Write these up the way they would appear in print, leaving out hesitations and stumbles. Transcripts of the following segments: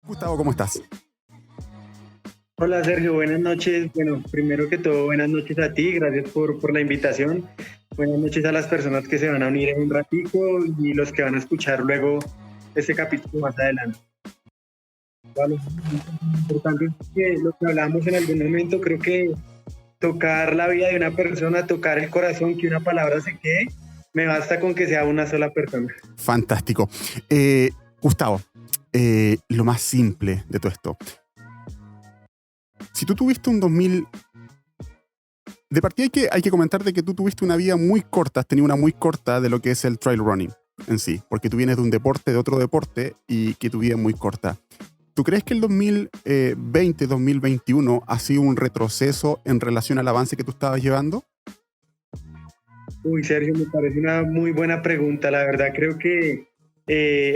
Gustavo, ¿cómo estás? Hola Sergio, buenas noches. Bueno, primero que todo, buenas noches a ti, gracias por la invitación. Buenas noches a las personas que se van a unir en un ratico y los que van a escuchar luego este capítulo más adelante. Vale, lo importante es que lo que hablamos en algún momento, creo que tocar la vida de una persona, tocar el corazón, que una palabra se quede, me basta con que sea una sola persona. Fantástico. Gustavo, lo más simple de todo esto. Si tú tuviste un 2000... De partida hay que comentar de que tú tuviste una vida muy corta, has tenido una muy corta de lo que es el trail running en sí, porque tú vienes de un deporte, de otro deporte, y que tu vida es muy corta. ¿Tú crees que el 2020-2021 ha sido un retroceso en relación al avance que tú estabas llevando? Uy, Sergio, me parece una muy buena pregunta. La verdad, creo que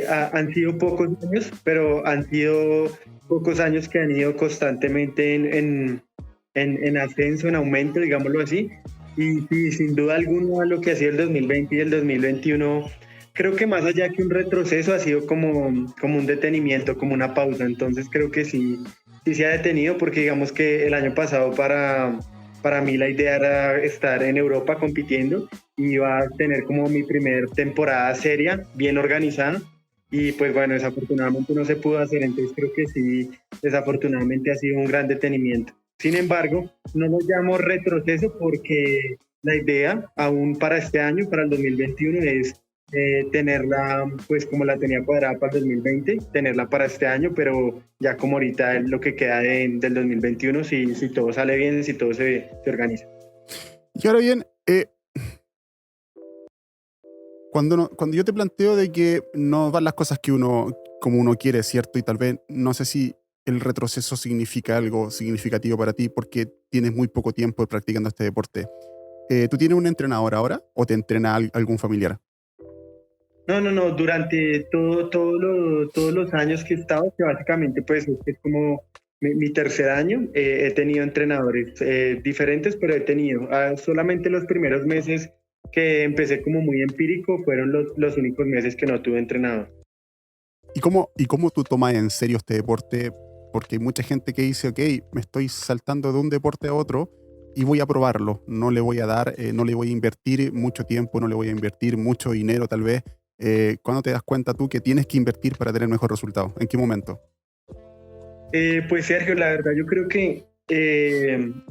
han sido pocos años, pero han sido pocos años que han ido constantemente en ascenso, en aumento, digámoslo así. Y sí, sin duda alguna, lo que ha sido el 2020 y el 2021, creo que más allá que un retroceso, ha sido como un detenimiento, como una pausa. Entonces, creo que sí se ha detenido, porque digamos que el año pasado para mí la idea era estar en Europa compitiendo y iba a tener como mi primer temporada seria, bien organizada. Y pues bueno, desafortunadamente no se pudo hacer, entonces creo que sí, desafortunadamente ha sido un gran detenimiento. Sin embargo, no lo llamo retroceso porque la idea aún para este año, para el 2021, es tenerla pues como la tenía cuadrada para el 2020, tenerla para este año, pero ya como ahorita es lo que queda del 2021, si todo sale bien, si todo se organiza. Y ahora bien, cuando yo te planteo de que no van las cosas que uno, como uno quiere, ¿cierto? Y tal vez no sé si el retroceso significa algo significativo para ti porque tienes muy poco tiempo practicando este deporte. ¿Tú tienes un entrenador ahora o te entrena algún familiar? No, durante todos los años que he estado, que básicamente pues es como mi tercer año, he tenido entrenadores diferentes, pero he tenido solamente los primeros meses que empecé como muy empírico, fueron los únicos meses que no tuve entrenador. Y cómo tú tomas en serio este deporte? Porque hay mucha gente que dice, ok, me estoy saltando de un deporte a otro y voy a probarlo. No le voy a dar, no le voy a invertir mucho tiempo, no le voy a invertir mucho dinero tal vez. ¿Cuándo te das cuenta tú que tienes que invertir para tener mejor resultado? ¿En qué momento? Pues Sergio, la verdad yo creo que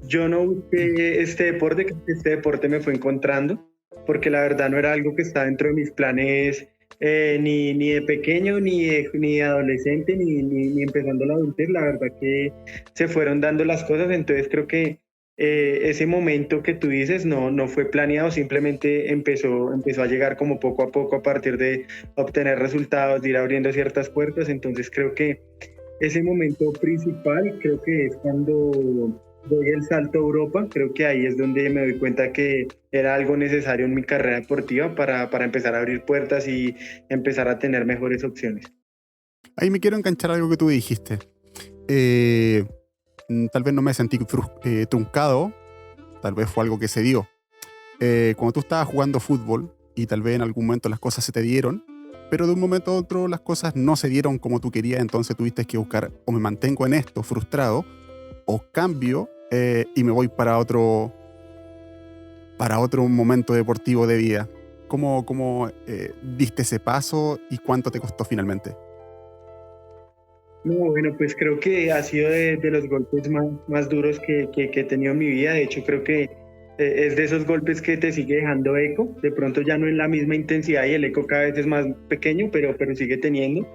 yo no busqué este deporte, creo que este deporte me fue encontrando, porque la verdad no era algo que estaba dentro de mis planes ni de pequeño, ni de adolescente, ni empezando la adultez. La verdad que se fueron dando las cosas, entonces creo que ese momento que tú dices no fue planeado, simplemente empezó a llegar como poco a poco a partir de obtener resultados, de ir abriendo ciertas puertas. Entonces creo que ese momento principal creo que es cuando doy el salto a Europa. Creo que ahí es donde me doy cuenta que era algo necesario en mi carrera deportiva para empezar a abrir puertas y empezar a tener mejores opciones. Ahí me quiero enganchar a algo que tú dijiste. Eh, Tal vez no me sentí truncado, tal vez fue algo que se dio. Cuando tú estabas jugando fútbol y tal vez en algún momento las cosas se te dieron, pero de un momento a otro las cosas no se dieron como tú querías, entonces tuviste que buscar o me mantengo en esto frustrado o cambio y me voy para otro momento deportivo de vida. ¿Cómo diste ese paso y cuánto te costó finalmente? No, bueno, pues creo que ha sido de los golpes más duros que he tenido en mi vida. De hecho, creo que es de esos golpes que te sigue dejando eco. De pronto ya no en la misma intensidad y el eco cada vez es más pequeño, pero sigue teniendo.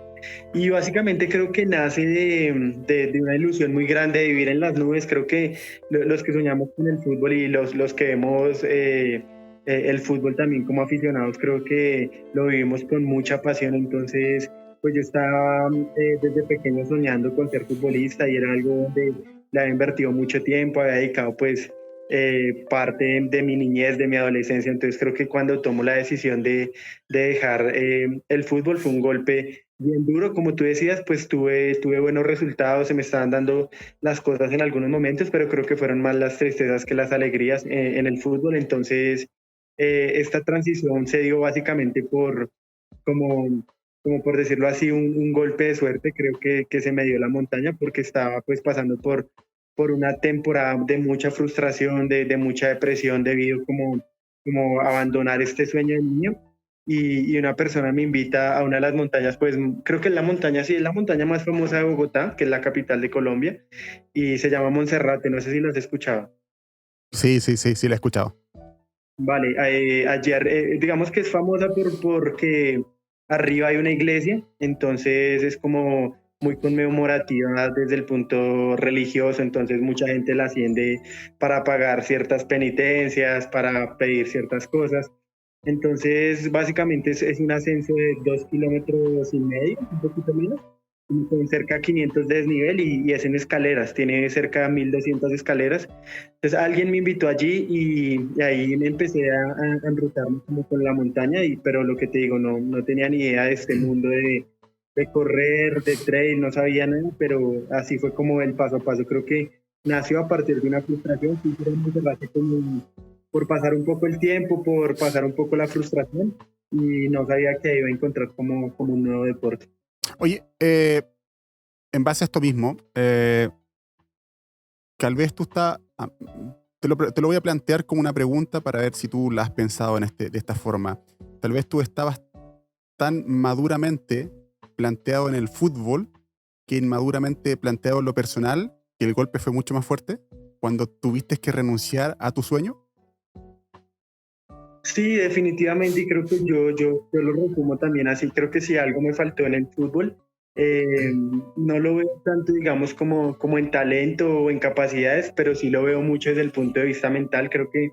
Y básicamente creo que nace de una ilusión muy grande de vivir en las nubes. Creo que los que soñamos con el fútbol y los que vemos el fútbol también como aficionados, creo que lo vivimos con mucha pasión. Entonces, pues yo estaba desde pequeño soñando con ser futbolista y era algo donde le había invertido mucho tiempo, había dedicado pues parte de mi niñez, de mi adolescencia. Entonces creo que cuando tomo la decisión de dejar el fútbol fue un golpe bien duro. Como tú decías, pues tuve buenos resultados, se me estaban dando las cosas en algunos momentos, pero creo que fueron más las tristezas que las alegrías en el fútbol. Entonces, esta transición se dio básicamente por como como por decirlo así, un golpe de suerte, creo que se me dio la montaña porque estaba pues pasando por una temporada de mucha frustración, de mucha depresión debido como a abandonar este sueño de niño. Y una persona me invita a una de las montañas, pues creo que es la montaña, sí, es la montaña más famosa de Bogotá, que es la capital de Colombia, y se llama Monserrate, no sé si lo has escuchado. Sí, sí, sí, sí, la he escuchado. Vale, ayer, digamos que es famosa porque arriba hay una iglesia, entonces es como muy conmemorativa desde el punto religioso, entonces mucha gente la asciende para pagar ciertas penitencias, para pedir ciertas cosas. Entonces, básicamente es un ascenso de 2,5 kilómetros, un poquito menos, como con cerca de 500 de desnivel y es en escaleras, tiene cerca de 1.200 escaleras. Entonces alguien me invitó allí y ahí me empecé a enrutarme como con la montaña, pero lo que te digo, no tenía ni idea de este mundo de correr, de trail, no sabía nada, pero así fue como el paso a paso. Creo que nació a partir de una frustración, sinceramente, como por pasar un poco el tiempo, por pasar un poco la frustración y no sabía que iba a encontrar como un nuevo deporte. Oye, en base a esto mismo, tal vez tú estás... te lo voy a plantear como una pregunta para ver si tú la has pensado de esta forma. Tal vez tú estabas tan maduramente planteado en el fútbol que inmaduramente planteado en lo personal, que el golpe fue mucho más fuerte cuando tuviste que renunciar a tu sueño. Sí, definitivamente, y creo que yo lo resumo también así. Creo que si algo me faltó en el fútbol, no lo veo tanto, digamos, como en talento o en capacidades, pero sí lo veo mucho desde el punto de vista mental. Creo que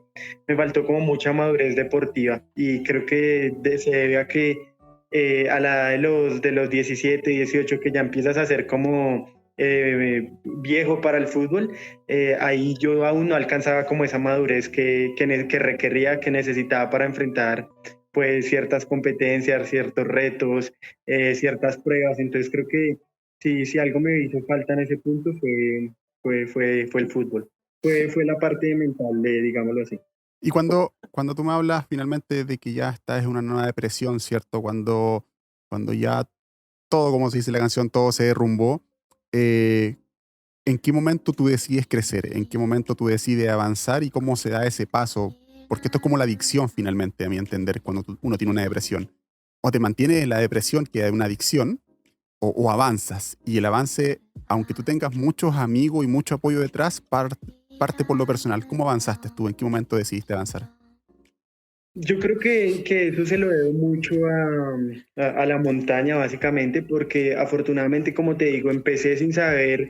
me faltó como mucha madurez deportiva y creo que se debe a que a la edad de los 17, 18, que ya empiezas a ser como viejo para el fútbol, ahí yo aún no alcanzaba como esa madurez que requería, que necesitaba para enfrentar pues ciertas competencias, ciertos retos, ciertas pruebas. Entonces creo que si algo me hizo falta en ese punto fue el fútbol. Fue la parte mental, digámoslo así. Y cuando tú me hablas finalmente de que ya estás en una nueva depresión, ¿cierto? Cuando ya todo, como se dice en la canción, todo se derrumbó, eh, ¿en qué momento tú decides crecer? ¿En qué momento tú decides avanzar y cómo se da ese paso? Porque esto es como la adicción finalmente, a mi entender, cuando uno tiene una depresión. O te mantienes en la depresión, que es una adicción, o avanzas. Y el avance, aunque tú tengas muchos amigos y mucho apoyo detrás, parte por lo personal. ¿Cómo avanzaste tú? ¿En qué momento decidiste avanzar? Yo creo que eso se lo debo mucho a la montaña, básicamente, porque afortunadamente, como te digo, empecé sin saber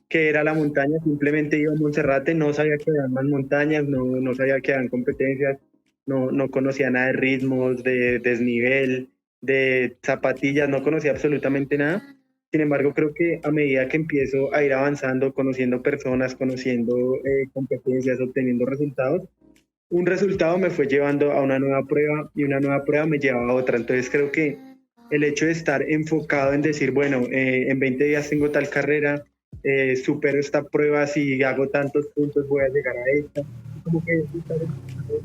qué era la montaña, simplemente iba a Monserrate, no sabía que eran más montañas, no sabía que eran competencias, no conocía nada de ritmos, de desnivel, de zapatillas, no conocía absolutamente nada. Sin embargo, creo que a medida que empiezo a ir avanzando, conociendo personas, conociendo competencias, obteniendo resultados, un resultado me fue llevando a una nueva prueba y una nueva prueba me llevaba a otra. Entonces creo que el hecho de estar enfocado en decir, bueno, en 20 días tengo tal carrera, supero esta prueba, si hago tantos puntos voy a llegar a esta, como que estar enfocado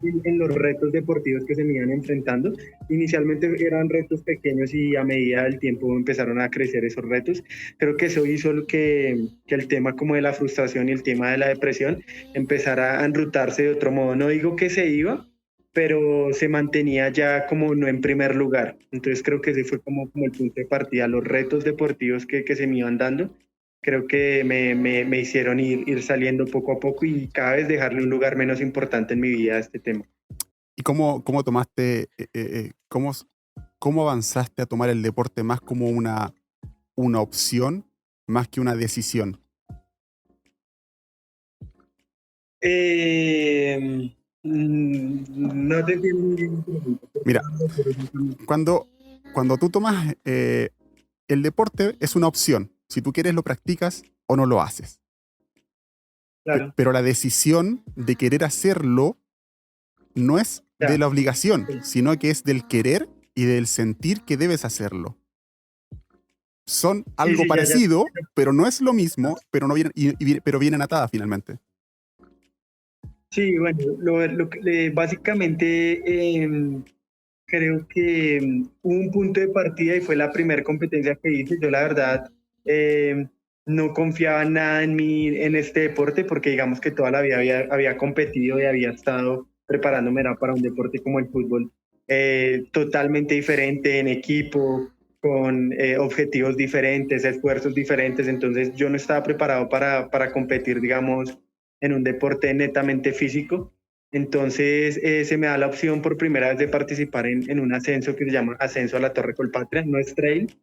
en los retos deportivos que se me iban enfrentando. Inicialmente eran retos pequeños y a medida del tiempo empezaron a crecer esos retos. Creo que eso hizo que el tema como de la frustración y el tema de la depresión empezara a enrutarse de otro modo. No digo que se iba, pero se mantenía ya como no en primer lugar. Entonces creo que ese fue como el punto de partida, los retos deportivos que se me iban dando. Creo que me hicieron ir saliendo poco a poco y cada vez dejarle un lugar menos importante en mi vida a este tema. ¿Y cómo tomaste, cómo avanzaste a tomar el deporte más como una opción más que una decisión? No te entiendo muy bien. Mira, cuando, cuando tú tomas el deporte es una opción. Si tú quieres lo practicas o no lo haces. Claro, Pero la decisión de querer hacerlo no es de ya. la obligación, Sí, sino que es del querer y del sentir que debes hacerlo. Son sí, algo sí, ya. parecido, pero no es lo mismo, pero, no vienen, pero vienen atadas finalmente. Sí, bueno, básicamente Creo que hubo un punto de partida y fue la primera competencia que hice. Yo la verdad eh, no confiaba nada en mí en este deporte porque digamos que toda la vida había competido y había estado preparándome era para un deporte como el fútbol, totalmente diferente en equipo, con objetivos diferentes, esfuerzos diferentes. Entonces yo no estaba preparado para competir, digamos, en un deporte netamente físico. Entonces se me da la opción por primera vez de participar en un ascenso que se llama Ascenso a la Torre Colpatria. No es trail,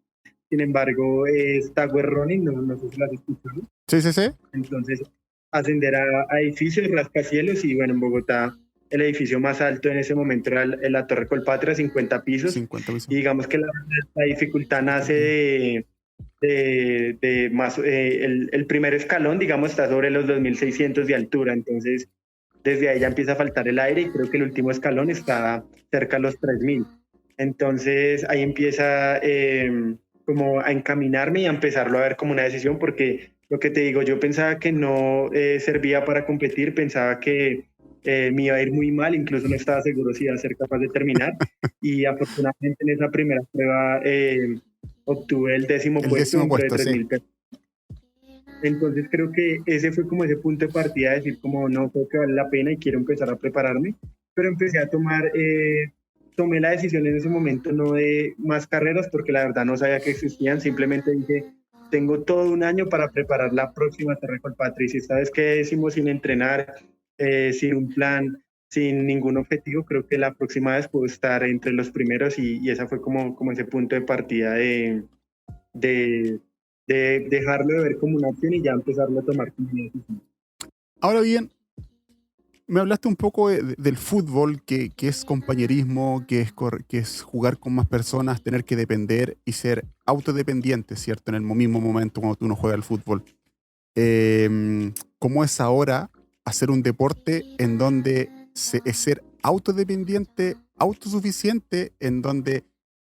sin embargo es Tower Running, no sé si lo has escuchado. Sí, sí, sí. Entonces ascender a edificios, rascacielos, y bueno, en Bogotá el edificio más alto en ese momento era la Torre Colpatria, 50 pisos. 50 pisos. Y digamos que la dificultad nace de más, el primer escalón, digamos, está sobre los 2.600 de altura. Entonces desde ahí ya empieza a faltar el aire y creo que el último escalón está cerca de los 3.000. Entonces ahí empieza como a encaminarme y a empezarlo a ver como una decisión, porque lo que te digo, yo pensaba que no servía para competir, pensaba que me iba a ir muy mal, incluso no estaba seguro si iba a ser capaz de terminar, y afortunadamente en esa primera prueba obtuve el 10º El puesto 10º dentro de puesto, sí. 3.000 personas. Entonces creo que ese fue como ese punto de partida, de decir como no, creo que vale la pena y quiero empezar a prepararme, pero empecé a tomé la decisión en ese momento no de más carreras porque la verdad no sabía que existían, simplemente dije, tengo todo un año para preparar la próxima Terra Colpatria, y si esta vez que decimos sin entrenar, sin un plan, sin ningún objetivo, creo que la próxima vez puedo estar entre los primeros, y esa fue como ese punto de partida de, de dejarlo de ver como una opción y ya empezarlo a tomar como una decisión. Ahora bien, me hablaste un poco del fútbol, que es compañerismo, que es jugar con más personas, tener que depender y ser autodependiente, ¿cierto? En el mismo momento cuando uno juega al fútbol. ¿Cómo es ahora hacer un deporte en donde es ser autodependiente, autosuficiente, en donde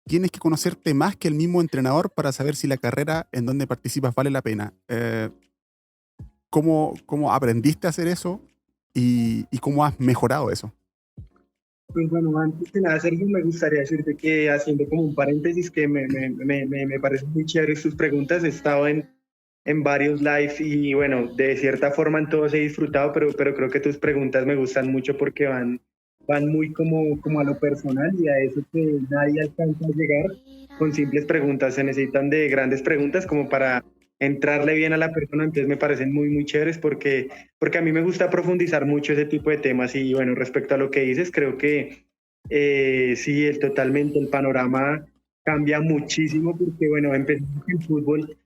tienes que conocerte más que el mismo entrenador para saber si la carrera en donde participas vale la pena? ¿Cómo aprendiste a hacer eso y cómo has mejorado eso? Pues bueno, antes de nada, Sergio, me gustaría decirte que, haciendo como un paréntesis, que me parecen muy chéveres tus preguntas. He estado en varios lives y bueno, de cierta forma en todos he disfrutado, pero creo que tus preguntas me gustan mucho porque van muy como a lo personal y a eso que nadie alcanza a llegar con simples preguntas. Se necesitan de grandes preguntas como para entrarle bien a la persona. Entonces me parecen muy chéveres porque a mí me gusta profundizar mucho ese tipo de temas. Y bueno, respecto a lo que dices, creo que sí, totalmente el panorama cambia muchísimo porque bueno, empezamos en fútbol.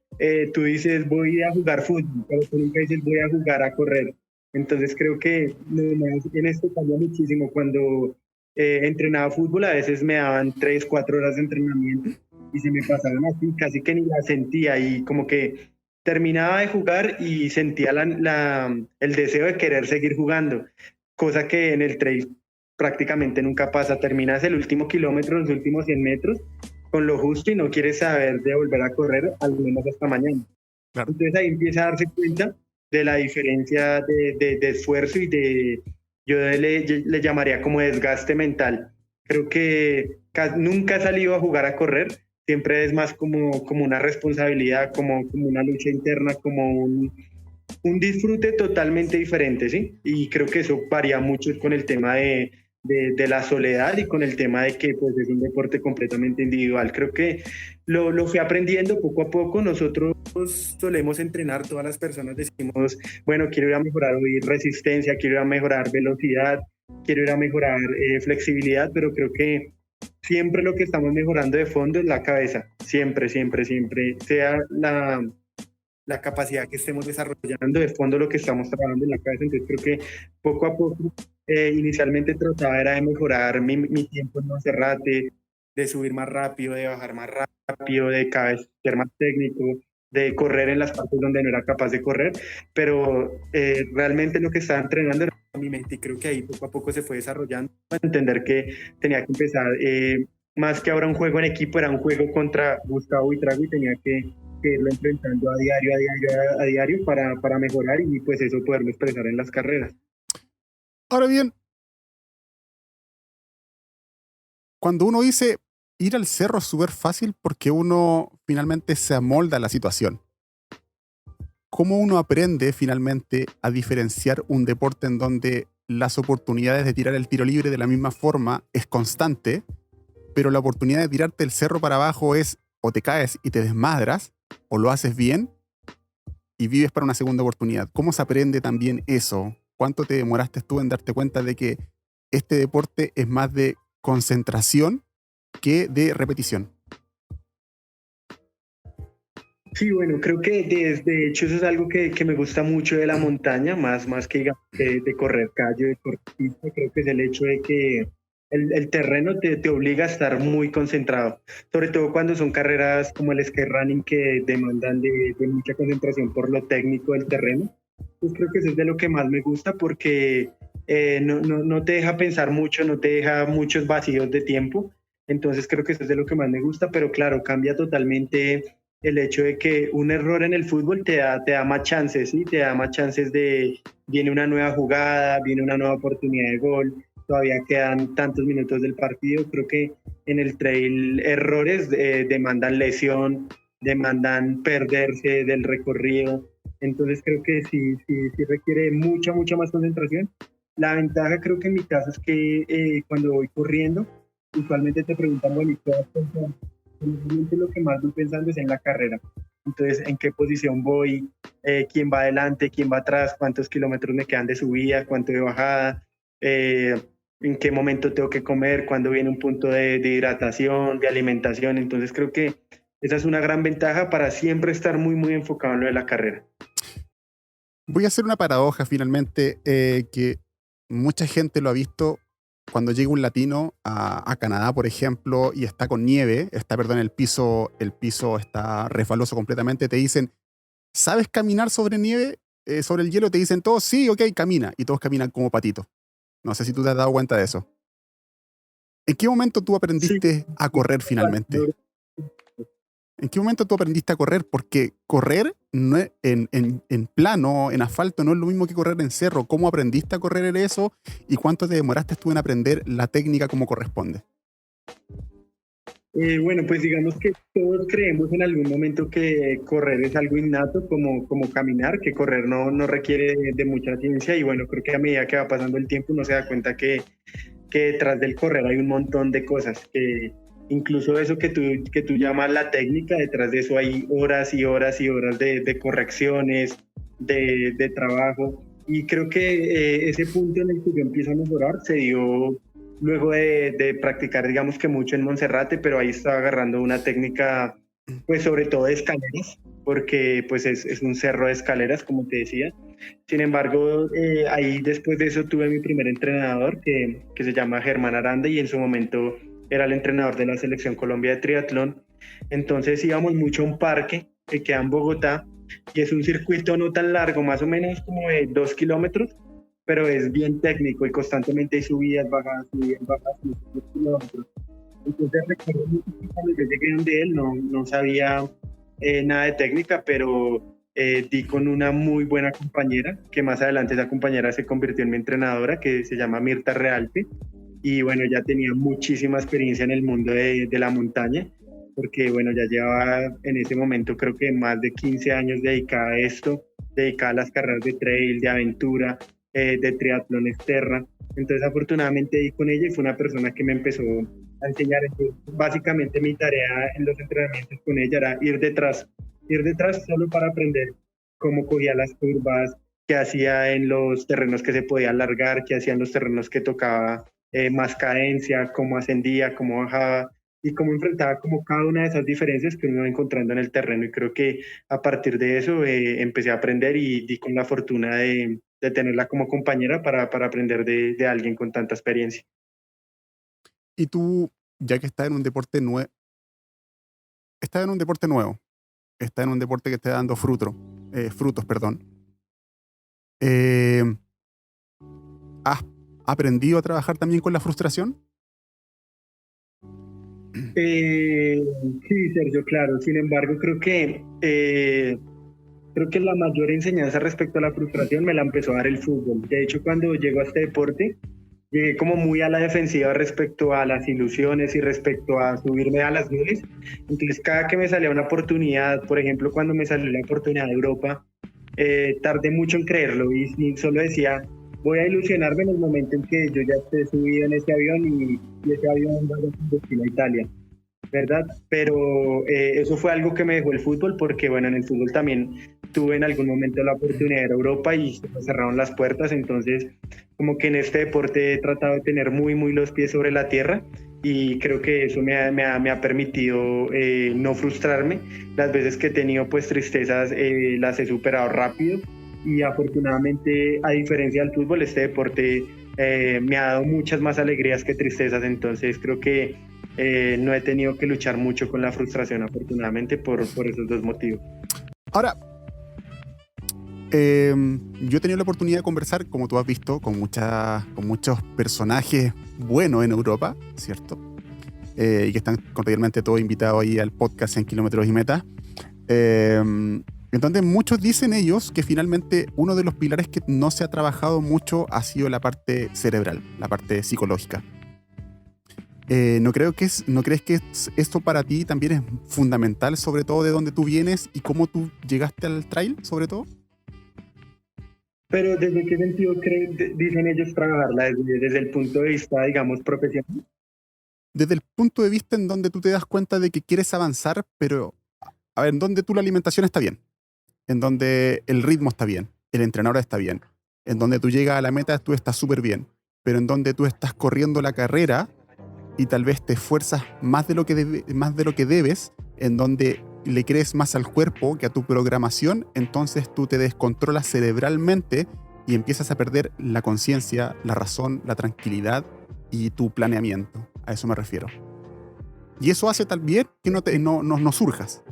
Tú dices voy a jugar fútbol, pero tú nunca dices voy a jugar a correr. Entonces creo que en esto cambia muchísimo. Cuando entrenaba fútbol a veces me daban 3, 4 horas de entrenamiento y se me pasaron así, casi que ni la sentía, y como que terminaba de jugar y sentía el deseo de querer seguir jugando, cosa que en el trail prácticamente nunca pasa. Terminas el último kilómetro, los últimos 100 metros con lo justo y no quieres saber de volver a correr al menos hasta mañana. Claro. Entonces ahí empieza a darse cuenta de la diferencia de esfuerzo y yo le llamaría como desgaste mental. Creo que nunca he salido a jugar a correr, siempre es más como una responsabilidad, como una lucha interna, como un disfrute totalmente diferente, ¿sí? Y creo que eso varía mucho con el tema de la soledad y con el tema de que pues es un deporte completamente individual. Creo que lo fui aprendiendo poco a poco. Nosotros solemos entrenar, todas las personas decimos, bueno, quiero ir a mejorar hoy resistencia, quiero ir a mejorar velocidad, quiero ir a mejorar flexibilidad, pero creo que siempre lo que estamos mejorando de fondo es la cabeza, siempre, sea la capacidad que estemos desarrollando, de fondo lo que estamos trabajando en la cabeza. Entonces creo que poco a poco, inicialmente trataba era de mejorar mi tiempo en Monserrate, de subir más rápido, de bajar más rápido, de cada vez ser más técnico, de correr en las partes donde no era capaz de correr, pero realmente lo que estaba entrenando era mi mente, y creo que ahí poco a poco se fue desarrollando, a entender que tenía que empezar, más que ahora un juego en equipo, era un juego contra Gustavo y Trago, y tenía que irlo enfrentando a diario para mejorar y pues eso poderlo expresar en las carreras. Ahora bien, cuando uno dice ir al cerro es súper fácil porque uno finalmente se amolda a la situación. ¿Cómo uno aprende finalmente a diferenciar un deporte en donde las oportunidades de tirar el tiro libre de la misma forma es constante, pero la oportunidad de tirarte el cerro para abajo es o te caes y te desmadras, o lo haces bien y vives para una segunda oportunidad? ¿Cómo se aprende también eso? ¿Cuánto te demoraste tú en darte cuenta de que este deporte es más de concentración que de repetición? Sí, bueno, creo que de hecho eso es algo que me gusta mucho de la montaña, más que digamos, de correr calle, de correr pista. Creo que es el hecho de que el terreno te obliga a estar muy concentrado, sobre todo cuando son carreras como el skate running que demandan de mucha concentración por lo técnico del terreno. Pues creo que eso es de lo que más me gusta porque no te deja pensar mucho, no te deja muchos vacíos de tiempo. Entonces creo que eso es de lo que más me gusta, pero claro, cambia totalmente el hecho de que un error en el fútbol te da más chances, ¿sí? Te da más chances de, viene una nueva jugada, viene una nueva oportunidad de gol, todavía quedan tantos minutos del partido. Creo que en el trail errores demandan lesión, demandan perderse del recorrido. Entonces creo que sí requiere mucha más concentración. La ventaja creo que en mi caso es que cuando voy corriendo, usualmente te preguntan, bueno, ¿y qué vas a pensar? Realmente lo que más voy pensando es en la carrera. Entonces, ¿en qué posición voy? ¿Quién va adelante? ¿Quién va atrás? ¿Cuántos kilómetros me quedan de subida? ¿Cuánto de bajada? ¿En qué momento tengo que comer? ¿Cuándo viene un punto de hidratación, de alimentación? Entonces, creo que esa es una gran ventaja para siempre estar muy enfocado en lo de la carrera. Voy a hacer una paradoja finalmente que mucha gente lo ha visto cuando llega un latino a Canadá, por ejemplo, y está con nieve, está, perdón, el piso está resbaloso completamente, te dicen, ¿sabes caminar sobre nieve? Sobre el hielo te dicen todos, sí, ok, camina, y todos caminan como patitos. No sé si tú te has dado cuenta de eso. ¿En qué momento tú Sí, aprendiste a correr finalmente? ¿En qué momento tú aprendiste a correr? Porque correr no es- en plano, en asfalto, no es lo mismo que correr en cerro. ¿Cómo aprendiste a correr en eso? ¿Y cuánto te demoraste tú en aprender la técnica como corresponde? Bueno, pues digamos que todos creemos en algún momento que correr es algo innato, como caminar, que correr no requiere de mucha ciencia y bueno, creo que a medida que va pasando el tiempo uno se da cuenta que detrás del correr hay un montón de cosas, que incluso eso que tú llamas la técnica, detrás de eso hay horas y horas y horas de correcciones, de trabajo y creo que ese punto en el que yo empiezo a mejorar se dio luego de practicar, digamos que mucho en Monserrate, pero ahí estaba agarrando una técnica, pues sobre todo de escaleras, porque pues es un cerro de escaleras, como te decía. Sin embargo, ahí después de eso tuve mi primer entrenador que se llama Germán Aranda y en su momento era el entrenador de la Selección Colombia de Triatlón. Entonces íbamos mucho a un parque que queda en Bogotá y es un circuito no tan largo, más o menos como de 2 kilómetros, pero es bien técnico y constantemente hay subidas, bajadas, 2 kilómetros. Entonces recuerdo mucho que cuando yo llegué donde él no sabía nada de técnica, pero di con una muy buena compañera, que más adelante esa compañera se convirtió en mi entrenadora, que se llama Mirta Realpe, y bueno, ya tenía muchísima experiencia en el mundo de la montaña, porque bueno, ya llevaba en ese momento creo que más de 15 años dedicada a esto, dedicada a las carreras de trail, de aventura, de triatlón externa. Entonces afortunadamente di con ella y fue una persona que me empezó a enseñar. Entonces, básicamente mi tarea en los entrenamientos con ella era ir detrás solo para aprender cómo cogía las curvas, qué hacía en los terrenos que se podía alargar, qué hacía en los terrenos que tocaba más cadencia, cómo ascendía, cómo bajaba y cómo enfrentaba como cada una de esas diferencias que uno iba encontrando en el terreno. Y creo que a partir de eso empecé a aprender y di con la fortuna de tenerla como compañera para aprender de alguien con tanta experiencia. Y tú, ya que estás en un deporte nuevo, estás en un deporte nuevo, estás en un deporte que está dando frutos, perdón. Eh, ¿Has aprendido a trabajar también con la frustración? Eh, sí, Sergio, claro. Sin embargo, creo que la mayor enseñanza respecto a la frustración me la empezó a dar el fútbol. De hecho, cuando llego a este deporte, llegué como muy a la defensiva respecto a las ilusiones y respecto a subirme a las nubes. Entonces, cada que me salía una oportunidad, por ejemplo, cuando me salió la oportunidad de Europa, tardé mucho en creerlo y solo decía, voy a ilusionarme en el momento en que yo ya esté subido en ese avión y ese avión vaya con destino a Italia. ¿Verdad? Pero eso fue algo que me dejó el fútbol porque, bueno, en el fútbol también tuve en algún momento la oportunidad de ir a Europa y se me cerraron las puertas, entonces como que en este deporte he tratado de tener muy los pies sobre la tierra y creo que eso me ha permitido no frustrarme. Las veces que he tenido pues tristezas las he superado rápido y afortunadamente, a diferencia del fútbol, este deporte me ha dado muchas más alegrías que tristezas, entonces creo que no he tenido que luchar mucho con la frustración, afortunadamente, por esos dos motivos. Ahora, yo he tenido la oportunidad de conversar, como tú has visto, con muchos personajes buenos en Europa, ¿cierto? Y que están cordialmente todos invitados ahí al podcast en Kilómetros y Meta. Entonces, muchos dicen ellos que finalmente uno de los pilares que no se ha trabajado mucho ha sido la parte cerebral, la parte psicológica. ¿No crees que esto para ti también es fundamental, sobre todo de dónde tú vienes y cómo tú llegaste al trail, sobre todo? Pero ¿desde qué sentido dicen ellos trabajarla? Desde el punto de vista, digamos, profesional. Desde el punto de vista en donde tú te das cuenta de que quieres avanzar, pero, a ver, en donde tú la alimentación está bien, en donde el ritmo está bien, el entrenador está bien, en donde tú llegas a la meta tú estás súper bien, pero en donde tú estás corriendo la carrera y tal vez te esfuerzas más de lo que debes, en donde le crees más al cuerpo que a tu programación, entonces tú te descontrolas cerebralmente y empiezas a perder la conciencia, la razón, la tranquilidad y tu planeamiento. A eso me refiero. Y eso hace también que no surjas.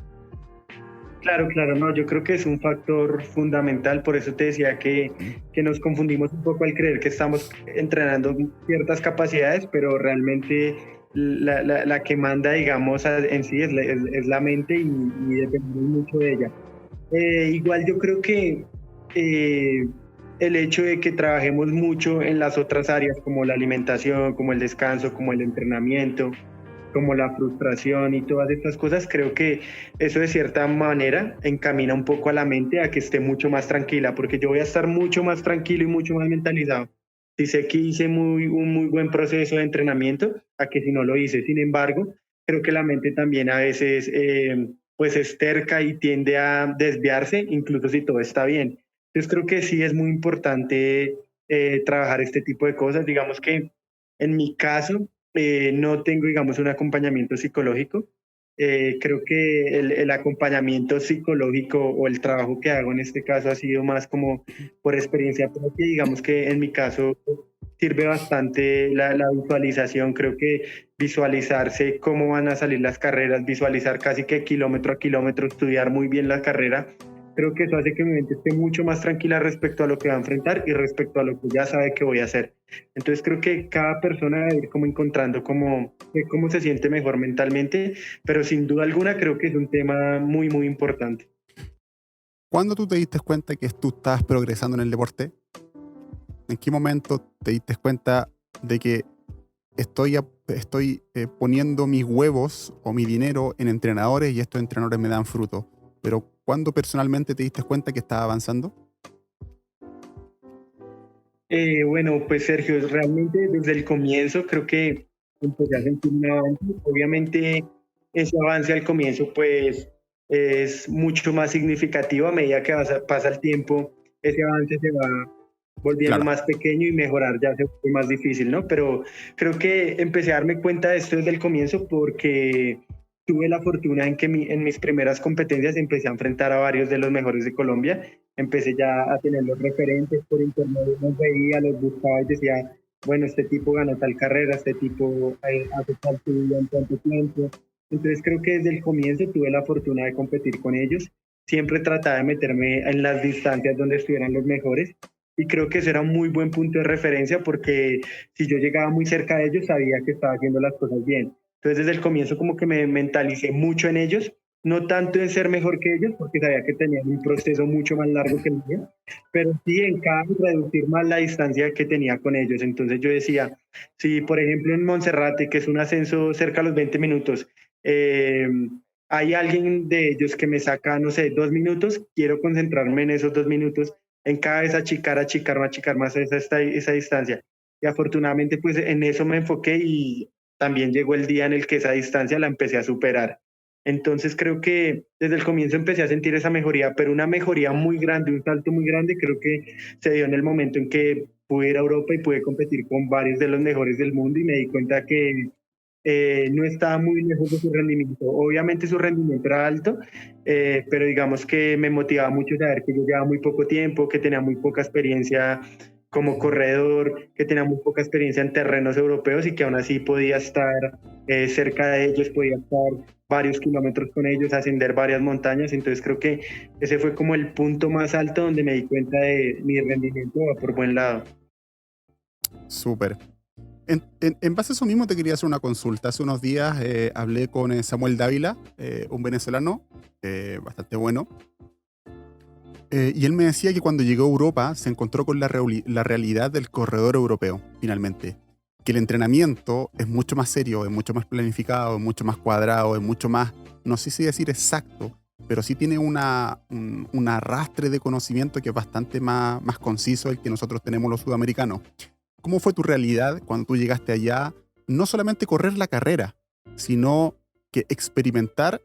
Claro, no, yo creo que es un factor fundamental, por eso te decía que nos confundimos un poco al creer que estamos entrenando ciertas capacidades, pero realmente la que manda, digamos, en sí es la mente y dependemos mucho de ella. Igual yo creo que el hecho de que trabajemos mucho en las otras áreas, como la alimentación, como el descanso, como el entrenamiento, como la frustración y todas estas cosas, creo que eso de cierta manera encamina un poco a la mente a que esté mucho más tranquila, porque yo voy a estar mucho más tranquilo y mucho más mentalizado si sé que hice un muy buen proceso de entrenamiento a que si no lo hice. Sin embargo, creo que la mente también a veces pues es terca y tiende a desviarse, incluso si todo está bien. Entonces creo que sí es muy importante trabajar este tipo de cosas. Digamos que en mi caso, no tengo, digamos, un acompañamiento psicológico. Creo que el acompañamiento psicológico o el trabajo que hago en este caso ha sido más como por experiencia propia. Digamos que en mi caso sirve bastante la visualización. Creo que visualizarse cómo van a salir las carreras, visualizar casi que kilómetro a kilómetro, estudiar muy bien la carrera. Creo que eso hace que mi mente esté mucho más tranquila respecto a lo que va a enfrentar y respecto a lo que ya sabe que voy a hacer. Entonces creo que cada persona debe ir como encontrando cómo se siente mejor mentalmente, pero sin duda alguna creo que es un tema muy importante. ¿Cuándo tú te diste cuenta que tú estabas progresando en el deporte? ¿En qué momento te diste cuenta de que estoy poniendo mis huevos o mi dinero en entrenadores y estos entrenadores me dan fruto? Pero ¿cuándo personalmente te diste cuenta que estaba avanzando? Bueno, pues Sergio, realmente desde el comienzo creo que empecé a sentir un avance. Obviamente ese avance al comienzo pues es mucho más significativo a medida que pasa el tiempo, ese avance se va volviendo Claro. más pequeño y mejorar ya se vuelve más difícil, ¿no? Pero creo que empecé a darme cuenta de esto desde el comienzo porque tuve la fortuna en que en mis primeras competencias empecé a enfrentar a varios de los mejores de Colombia. Empecé ya a tener los referentes por internet, los veía, los buscaba y decía, bueno, este tipo ganó tal carrera, este tipo hace tal subida en tanto tiempo. Entonces creo que desde el comienzo tuve la fortuna de competir con ellos. Siempre trataba de meterme en las distancias donde estuvieran los mejores y creo que ese era un muy buen punto de referencia porque si yo llegaba muy cerca de ellos sabía que estaba haciendo las cosas bien. Entonces desde el comienzo como que me mentalicé mucho en ellos no tanto en ser mejor que ellos, porque sabía que tenían un proceso mucho más largo que el mío, pero sí en cada vez reducir más la distancia que tenía con ellos. Entonces yo decía, si por ejemplo en Monserrate, que es un ascenso cerca a los 20 minutos, eh, hay alguien de ellos que me saca, no sé, 2 minutos, quiero concentrarme en esos 2 minutos, en cada vez achicar más esa distancia. Y afortunadamente pues en eso me enfoqué y también llegó el día en el que esa distancia la empecé a superar. Entonces creo que desde el comienzo empecé a sentir esa mejoría, pero una mejoría muy grande, un salto muy grande, creo que se dio en el momento en que pude ir a Europa y pude competir con varios de los mejores del mundo y me di cuenta que no estaba muy lejos de su rendimiento. Obviamente su rendimiento era alto, pero digamos que me motivaba mucho saber que yo llevaba muy poco tiempo, que tenía muy poca experiencia como corredor, que tenía muy poca experiencia en terrenos europeos y que aún así podía estar cerca de ellos, podía estar varios kilómetros con ellos, ascender varias montañas. Entonces creo que ese fue como el punto más alto donde me di cuenta de mi rendimiento va por buen lado. Súper. En base a eso mismo te quería hacer una consulta. Hace unos días hablé con Samuel Dávila, un venezolano bastante bueno, y él me decía que cuando llegó a Europa se encontró con la realidad del corredor europeo, finalmente. Que el entrenamiento es mucho más serio, es mucho más planificado, es mucho más cuadrado, es mucho más, no sé si decir exacto, pero sí tiene un arrastre de conocimiento que es bastante más conciso el que nosotros tenemos los sudamericanos. ¿Cómo fue tu realidad cuando tú llegaste allá? No solamente correr la carrera, sino que experimentar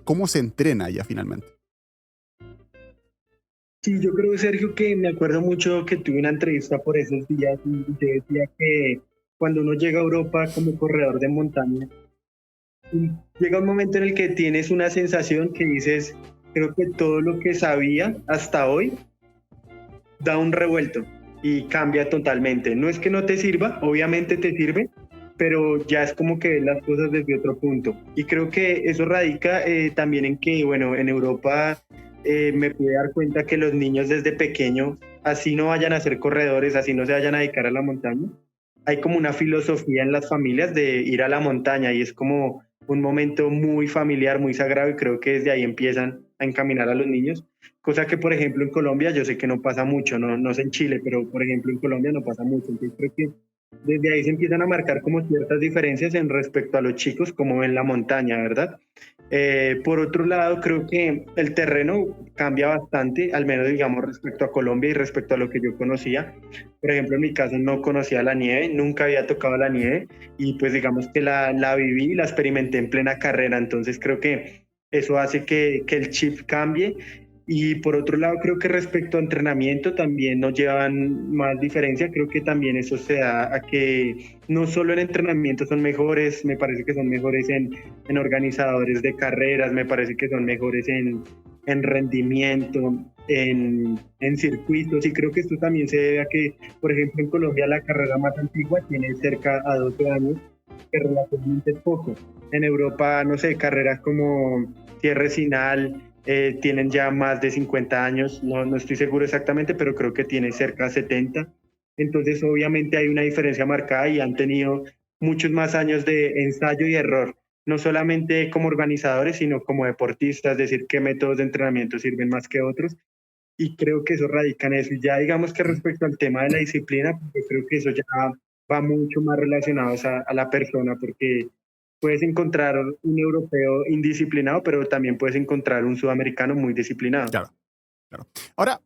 cómo se entrena allá finalmente. Sí, yo creo, Sergio, que me acuerdo mucho que tuve una entrevista por esos días y te decía que cuando uno llega a Europa como corredor de montaña, llega un momento en el que tienes una sensación que dices, creo que todo lo que sabía hasta hoy da un revuelto y cambia totalmente. No es que no te sirva, obviamente te sirve, pero ya es como que ves las cosas desde otro punto. Y creo que eso radica también en que, bueno, en Europa me pude dar cuenta que los niños desde pequeños, así no vayan a ser corredores, así no se vayan a dedicar a la montaña, hay como una filosofía en las familias de ir a la montaña y es como un momento muy familiar, muy sagrado y creo que desde ahí empiezan a encaminar a los niños, cosa que por ejemplo en Colombia yo sé que no pasa mucho, no sé en Chile, pero por ejemplo en Colombia no pasa mucho, entonces creo que desde ahí se empiezan a marcar como ciertas diferencias en respecto a los chicos como en la montaña, ¿verdad? Por otro lado, creo que el terreno cambia bastante, al menos digamos respecto a Colombia y respecto a lo que yo conocía. Por ejemplo, en mi caso no conocía la nieve, nunca había tocado la nieve y pues digamos que la viví y la experimenté en plena carrera. Entonces creo que eso hace que el chip cambie. Y por otro lado, creo que respecto a entrenamiento también nos llevan más diferencia. Creo que también eso se da a que no solo en entrenamiento son mejores, me parece que son mejores en organizadores de carreras, me parece que son mejores en rendimiento, en circuitos. Y creo que esto también se debe a que, por ejemplo, en Colombia la carrera más antigua tiene cerca a 12 años, que relativamente es poco. En Europa, no sé, carreras como Cierre Sinal, tienen ya más de 50 años, no estoy seguro exactamente, pero creo que tiene cerca de 70. Entonces, obviamente hay una diferencia marcada y han tenido muchos más años de ensayo y error, no solamente como organizadores, sino como deportistas, es decir, qué métodos de entrenamiento sirven más que otros. Y creo que eso radica en eso. Y ya digamos que respecto al tema de la disciplina, yo creo que eso ya va mucho más relacionado a la persona, porque puedes encontrar un europeo indisciplinado, pero también puedes encontrar un sudamericano muy disciplinado. Claro, claro. Ahora,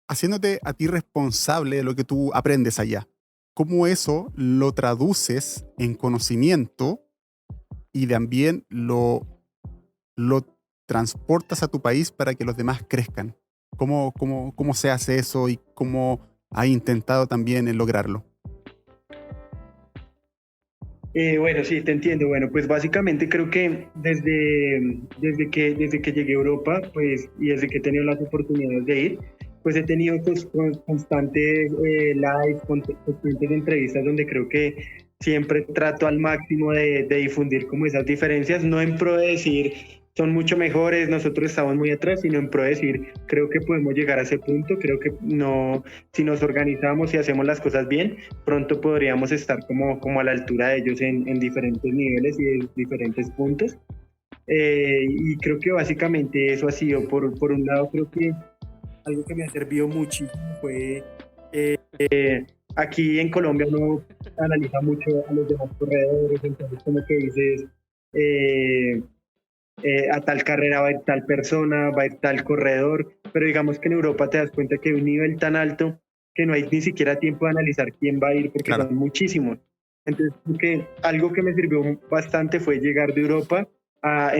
haciéndote a ti responsable de lo que tú aprendes allá, ¿cómo eso lo traduces en conocimiento y también lo transportas a tu país para que los demás crezcan? ¿Cómo se hace eso y cómo has intentado también lograrlo? Bueno, sí, te entiendo. Bueno, pues básicamente creo que desde que llegué a Europa, pues, y desde que he tenido las oportunidades de ir, pues he tenido constantes live, constantes entrevistas donde creo que siempre trato al máximo de difundir como esas diferencias, no en pro de decir son mucho mejores, nosotros estamos muy atrás, sino en pro de decir creo que podemos llegar a ese punto, creo que no, si nos organizamos y hacemos las cosas bien, pronto podríamos estar como a la altura de ellos en diferentes niveles y en diferentes puntos. Y creo que básicamente eso ha sido, por un lado, creo que algo que me ha servido muchísimo fue, aquí en Colombia uno analiza mucho a los demás corredores, entonces como que dices, eh, a tal carrera va a ir tal persona, va a ir tal corredor, pero digamos que en Europa te das cuenta que hay un nivel tan alto que no hay ni siquiera tiempo de analizar quién va a ir porque Claro. son muchísimos. Entonces, algo que me sirvió bastante fue llegar de Europa a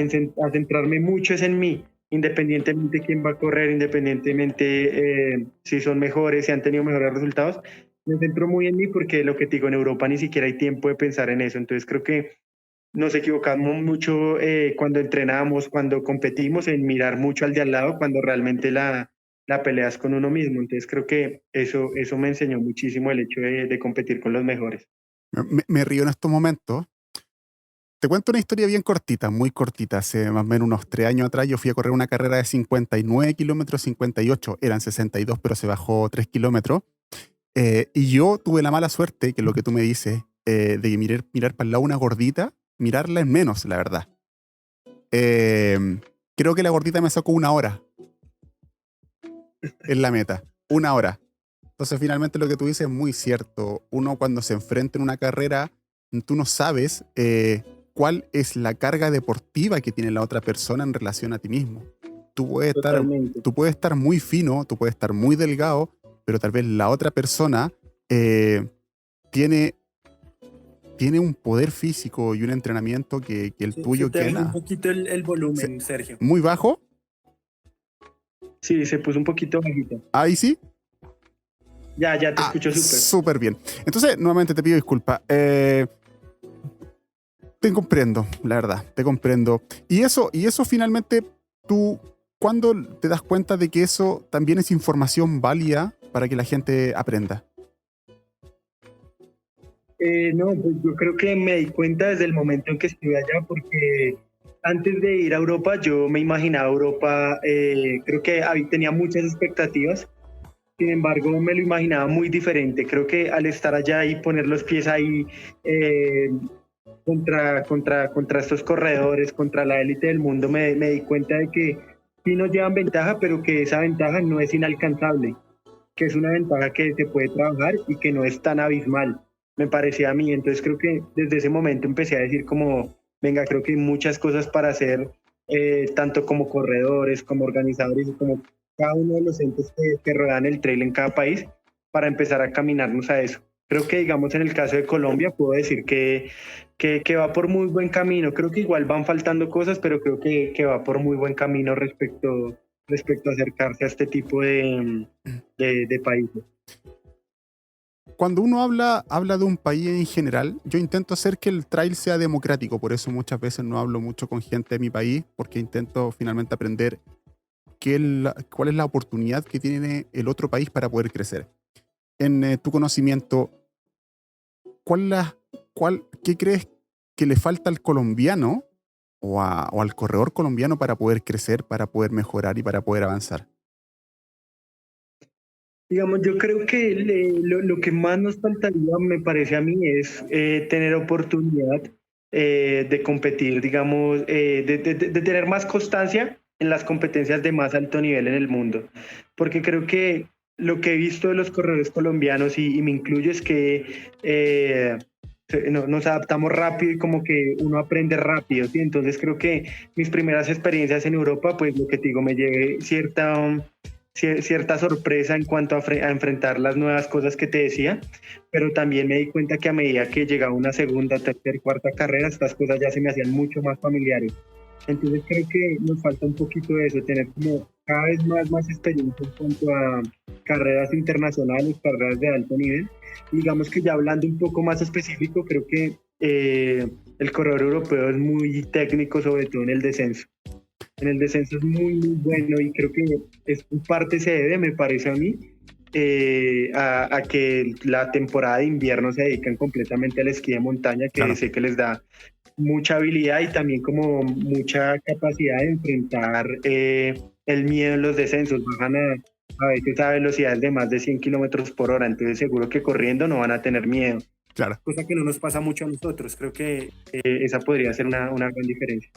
centrarme mucho es en mí, independientemente de quién va a correr, independientemente si son mejores, si han tenido mejores resultados. Me centro muy en mí porque lo que te digo, en Europa ni siquiera hay tiempo de pensar en eso. Entonces creo que nos equivocamos mucho cuando entrenamos, cuando competimos, en mirar mucho al de al lado, cuando realmente la pelea es con uno mismo. Entonces creo que eso me enseñó muchísimo el hecho de competir con los mejores. Me río en estos momentos. Te cuento una historia bien cortita, muy cortita. Hace más o menos unos 3 años atrás yo fui a correr una carrera de 59 kilómetros, 58. Eran 62, pero se bajó 3 kilómetros. Y yo tuve la mala suerte, que es lo que tú me dices, de mirar para el lado una gordita, mirarla en menos, la verdad. Creo que la gordita me sacó 1 hora en la meta. 1 hora. Entonces, finalmente lo que tú dices es muy cierto. Uno cuando se enfrenta en una carrera, tú no sabes cuál es la carga deportiva que tiene la otra persona en relación a ti mismo. Totalmente. Tú puedes estar muy fino, tú puedes estar muy delgado, pero tal vez la otra persona tiene, tiene un poder físico y un entrenamiento que el tuyo te que bajó un nada. poquito el volumen, Sergio. Muy bajo. Sí, se puso un poquito bajito. Ahí sí. Ya te escucho súper. Súper bien. Entonces, nuevamente te pido disculpas. Te comprendo, la verdad, te comprendo. Y eso finalmente, tú, ¿cuándo te das cuenta de que eso también es información válida para que la gente aprenda? No, pues yo creo que me di cuenta desde el momento en que estuve allá, porque antes de ir a Europa yo me imaginaba Europa, creo que tenía muchas expectativas. Sin embargo, me lo imaginaba muy diferente. Creo que al estar allá y poner los pies ahí contra estos corredores, contra la élite del mundo, me di cuenta de que sí nos llevan ventaja, pero que esa ventaja no es inalcanzable, que es una ventaja que se puede trabajar y que no es tan abismal, me parecía a mí. Entonces creo que desde ese momento empecé a decir como, venga, creo que hay muchas cosas para hacer, tanto como corredores, como organizadores y como cada uno de los entes que rodean el trail en cada país, para empezar a caminarnos a eso. Creo que, digamos, en el caso de Colombia, puedo decir que va por muy buen camino. Creo que igual van faltando cosas, pero creo que va por muy buen camino respecto a acercarse a este tipo de países. Cuando uno habla de un país en general, yo intento hacer que el trail sea democrático, por eso muchas veces no hablo mucho con gente de mi país, porque intento finalmente aprender cuál es la oportunidad que tiene el otro país para poder crecer. En tu conocimiento, ¿qué crees que le falta al colombiano o al corredor colombiano para poder crecer, para poder mejorar y para poder avanzar? Digamos, yo creo que lo que más nos faltaría, me parece a mí, es tener oportunidad de competir, digamos, de tener más constancia en las competencias de más alto nivel en el mundo. Porque creo que lo que he visto de los corredores colombianos, y me incluyo, es que nos adaptamos rápido y como que uno aprende rápido, ¿sí? Entonces creo que mis primeras experiencias en Europa, pues lo que te digo, me llevé cierta sorpresa en cuanto a enfrentar las nuevas cosas que te decía, pero también me di cuenta que a medida que llegaba una segunda, tercera, cuarta carrera, estas cosas ya se me hacían mucho más familiares. Entonces creo que nos falta un poquito de eso, tener como cada vez más experiencia en cuanto a carreras internacionales, carreras de alto nivel. Digamos que ya hablando un poco más específico, creo que el corredor europeo es muy técnico, sobre todo en el descenso. En el descenso es muy bueno, y creo que en parte se debe, me parece a mí, a que la temporada de invierno se dedican completamente al esquí de montaña, que Claro. sé que les da mucha habilidad y también como mucha capacidad de enfrentar el miedo en los descensos. Bajan a veces a velocidades de más de 100 kilómetros por hora, entonces seguro que corriendo no van a tener miedo. Claro. Cosa que no nos pasa mucho a nosotros. Creo que Esa podría ser una gran diferencia.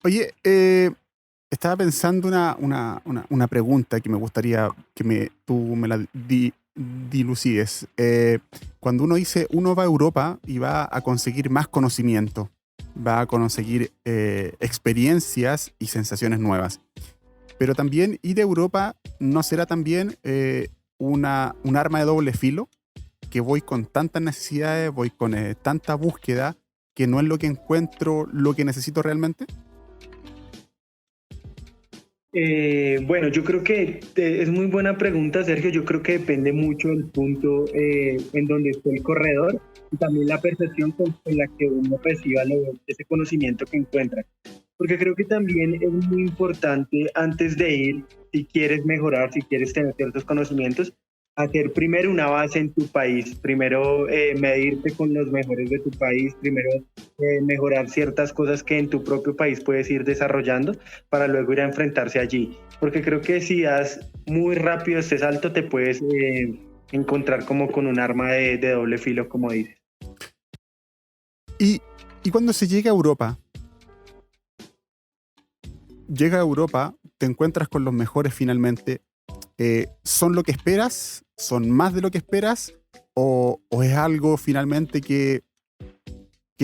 Oye, estaba pensando una pregunta que me gustaría que tú me la dilucides. Cuando uno dice, uno va a Europa y va a conseguir más conocimiento, va a conseguir experiencias y sensaciones nuevas. Pero también ir a Europa no será también un arma de doble filo, que voy con tantas necesidades, voy con tanta búsqueda, que no es lo que encuentro, lo que necesito realmente. Bueno, yo creo que es muy buena pregunta, Sergio. Yo creo que depende mucho del punto en donde esté el corredor y también la percepción con la que uno reciba ese conocimiento que encuentra. Porque creo que también es muy importante antes de ir, si quieres mejorar, si quieres tener ciertos conocimientos, hacer primero una base en tu país, primero medirte con los mejores de tu país, primero mejorar ciertas cosas que en tu propio país puedes ir desarrollando para luego ir a enfrentarse allí. Porque creo que si das muy rápido este salto te puedes encontrar como con un arma de doble filo, como dices. Y cuando se llega a Europa, te encuentras con los mejores finalmente. ¿Son lo que esperas? ¿Son más de lo que esperas? ¿O es algo finalmente que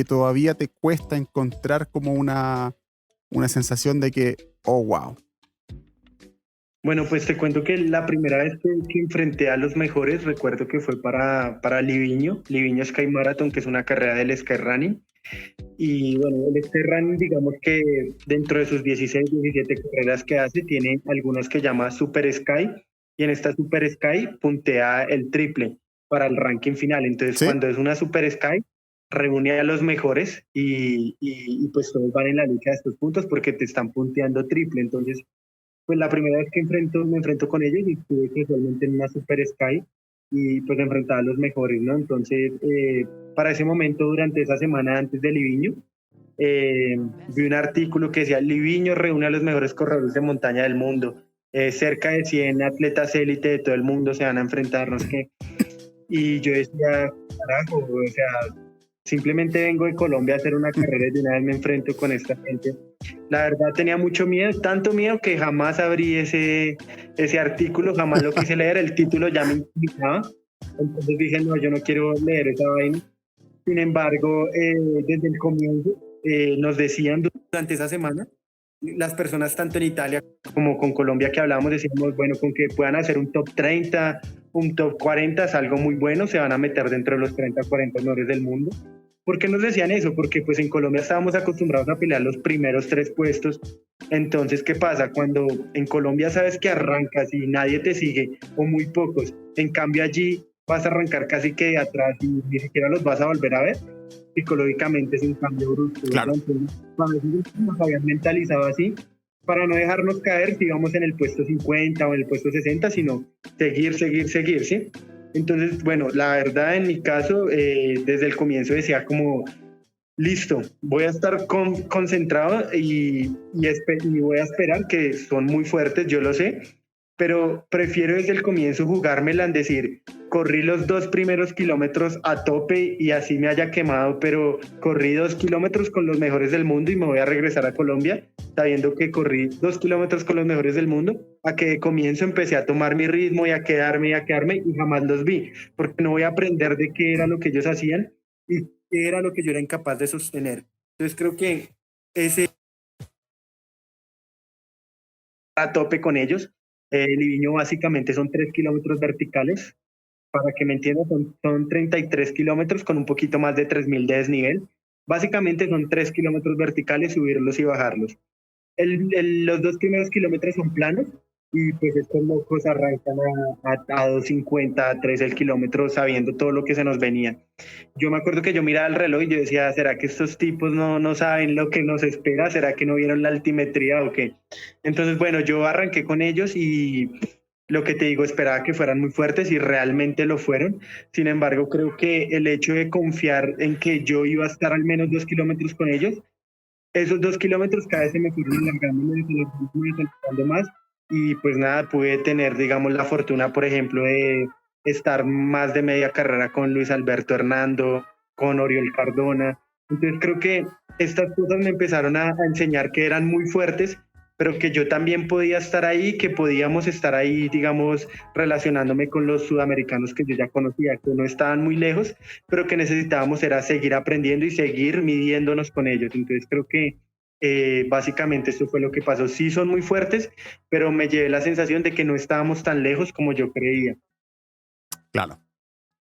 todavía te cuesta encontrar como una sensación de que, oh, wow? Bueno, pues te cuento que la primera vez que enfrenté a los mejores, recuerdo que fue para Livigno Sky Marathon, que es una carrera del Sky Running. Y bueno, el Sky Running, digamos que dentro de sus 16, 17 carreras que hace, tiene algunas que llama Super Sky, y en esta Super Sky puntea el triple para el ranking final. Entonces, ¿Sí? cuando es una Super Sky, reúne a los mejores y pues todos van en la lucha de estos puntos porque te están punteando triple. Entonces, pues la primera vez que me enfrento con ellos y estuve casualmente en una Super Sky y pues me enfrentaba a los mejores, ¿no? Entonces, para ese momento, durante esa semana antes de Livigno, vi un artículo que decía: Livigno reúne a los mejores corredores de montaña del mundo. Cerca de 100 atletas élite de todo el mundo se van a enfrentar, no sé qué. Y yo decía, carajo, o sea, simplemente vengo de Colombia a hacer una carrera y de una vez me enfrento con esta gente. La verdad tenía mucho miedo, tanto miedo que jamás abrí ese artículo, jamás lo quise leer, el título ya me intimidaba. Entonces dije, no, yo no quiero leer esa vaina. Sin embargo, desde el comienzo nos decían durante esa semana, las personas tanto en Italia como con Colombia que hablábamos, decíamos, bueno, con que puedan hacer un top 30, un top 40 es algo muy bueno, se van a meter dentro de los 30, 40 mejores del mundo. ¿Por qué nos decían eso? Porque pues en Colombia estábamos acostumbrados a pelear los primeros 3 puestos. Entonces, ¿qué pasa? Cuando en Colombia sabes que arrancas y nadie te sigue, o muy pocos, en cambio allí vas a arrancar casi que de atrás y ni siquiera los vas a volver a ver, psicológicamente es un cambio brusco. Claro. Entonces, cuando nos habían mentalizado así, para no dejarnos caer si vamos en el puesto 50 o en el puesto 60, sino seguir, seguir, seguir, ¿sí? Entonces, bueno, la verdad en mi caso, desde el comienzo decía como, listo, voy a estar concentrado y voy a esperar, que son muy fuertes, yo lo sé, pero prefiero desde el comienzo jugármela en decir, corrí los 2 primeros kilómetros a tope y así me haya quemado, pero corrí 2 kilómetros con los mejores del mundo y me voy a regresar a Colombia sabiendo que corrí 2 kilómetros con los mejores del mundo, a que de comienzo empecé a tomar mi ritmo y a quedarme y jamás los vi, porque no voy a aprender de qué era lo que ellos hacían y qué era lo que yo era incapaz de sostener. Entonces creo que ese a tope con ellos. Livigno básicamente son 3 kilómetros verticales. Para que me entiendan, son 33 kilómetros con un poquito más de 3.000 de desnivel. Básicamente son 3 kilómetros verticales, subirlos y bajarlos. Los 2 primeros kilómetros son planos y pues estos locos arrancan a 2.50, a 3 el kilómetro sabiendo todo lo que se nos venía. Yo me acuerdo que yo miraba el reloj y yo decía, ¿será que estos tipos no saben lo que nos espera? ¿Será que no vieron la altimetría o qué? Entonces, bueno, yo arranqué con ellos y lo que te digo, esperaba que fueran muy fuertes y realmente lo fueron. Sin embargo, creo que el hecho de confiar en que yo iba a estar al menos 2 kilómetros con ellos, esos 2 kilómetros cada vez se me fueron alargando, me fueron acercando más y pues nada, pude tener, digamos, la fortuna, por ejemplo, de estar más de media carrera con Luis Alberto Hernando, con Oriol Cardona, Entonces creo que estas cosas me empezaron a enseñar que eran muy fuertes, pero que yo también podía estar ahí, que podíamos estar ahí, digamos, relacionándome con los sudamericanos que yo ya conocía, que no estaban muy lejos, pero que necesitábamos era seguir aprendiendo y seguir midiéndonos con ellos. Entonces creo que básicamente esto fue lo que pasó. Sí son muy fuertes, pero me llevé la sensación de que no estábamos tan lejos como yo creía. Claro,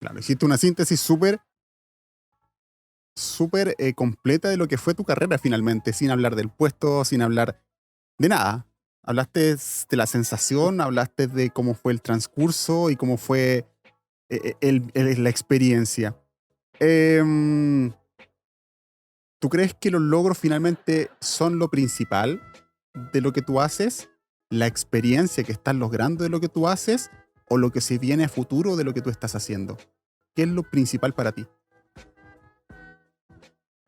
claro. Hiciste una síntesis súper completa de lo que fue tu carrera finalmente, sin hablar del puesto, sin hablar de nada. Hablaste de la sensación, hablaste de cómo fue el transcurso y cómo fue la experiencia. Em, ¿Tú crees que los logros finalmente son lo principal de lo que tú haces? ¿La experiencia que estás logrando de lo que tú haces? ¿O lo que se viene a futuro de lo que tú estás haciendo? ¿Qué es lo principal para ti?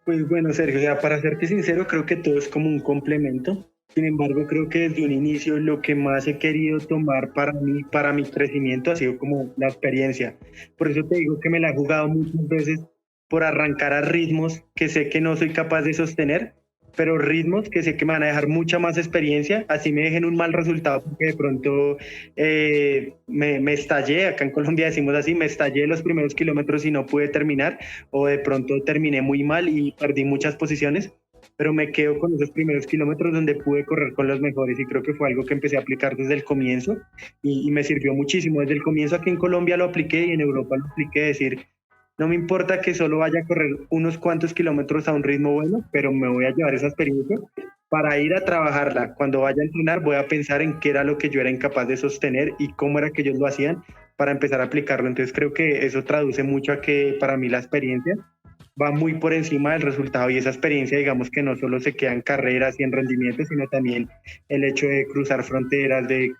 Pues bueno, Sergio, ya para serte sincero, creo que todo es como un complemento. Sin embargo, creo que desde un inicio lo que más he querido tomar para mí, para mi crecimiento, ha sido como la experiencia. Por eso te digo que me la he jugado muchas veces por arrancar a ritmos que sé que no soy capaz de sostener, pero ritmos que sé que me van a dejar mucha más experiencia, así me dejen un mal resultado, porque de pronto me estallé, acá en Colombia decimos así, me estallé los primeros kilómetros y no pude terminar, o de pronto terminé muy mal y perdí muchas posiciones, pero me quedo con esos primeros kilómetros donde pude correr con los mejores y creo que fue algo que empecé a aplicar desde el comienzo y me sirvió muchísimo. Desde el comienzo aquí en Colombia lo apliqué y en Europa lo apliqué, decir, no me importa que solo vaya a correr unos cuantos kilómetros a un ritmo bueno, pero me voy a llevar esa experiencia para ir a trabajarla. Cuando vaya a entrenar voy a pensar en qué era lo que yo era incapaz de sostener y cómo era que ellos lo hacían para empezar a aplicarlo. Entonces creo que eso traduce mucho a que para mí la experiencia va muy por encima del resultado y esa experiencia, digamos que no solo se queda en carreras y en rendimiento, sino también el hecho de cruzar fronteras, de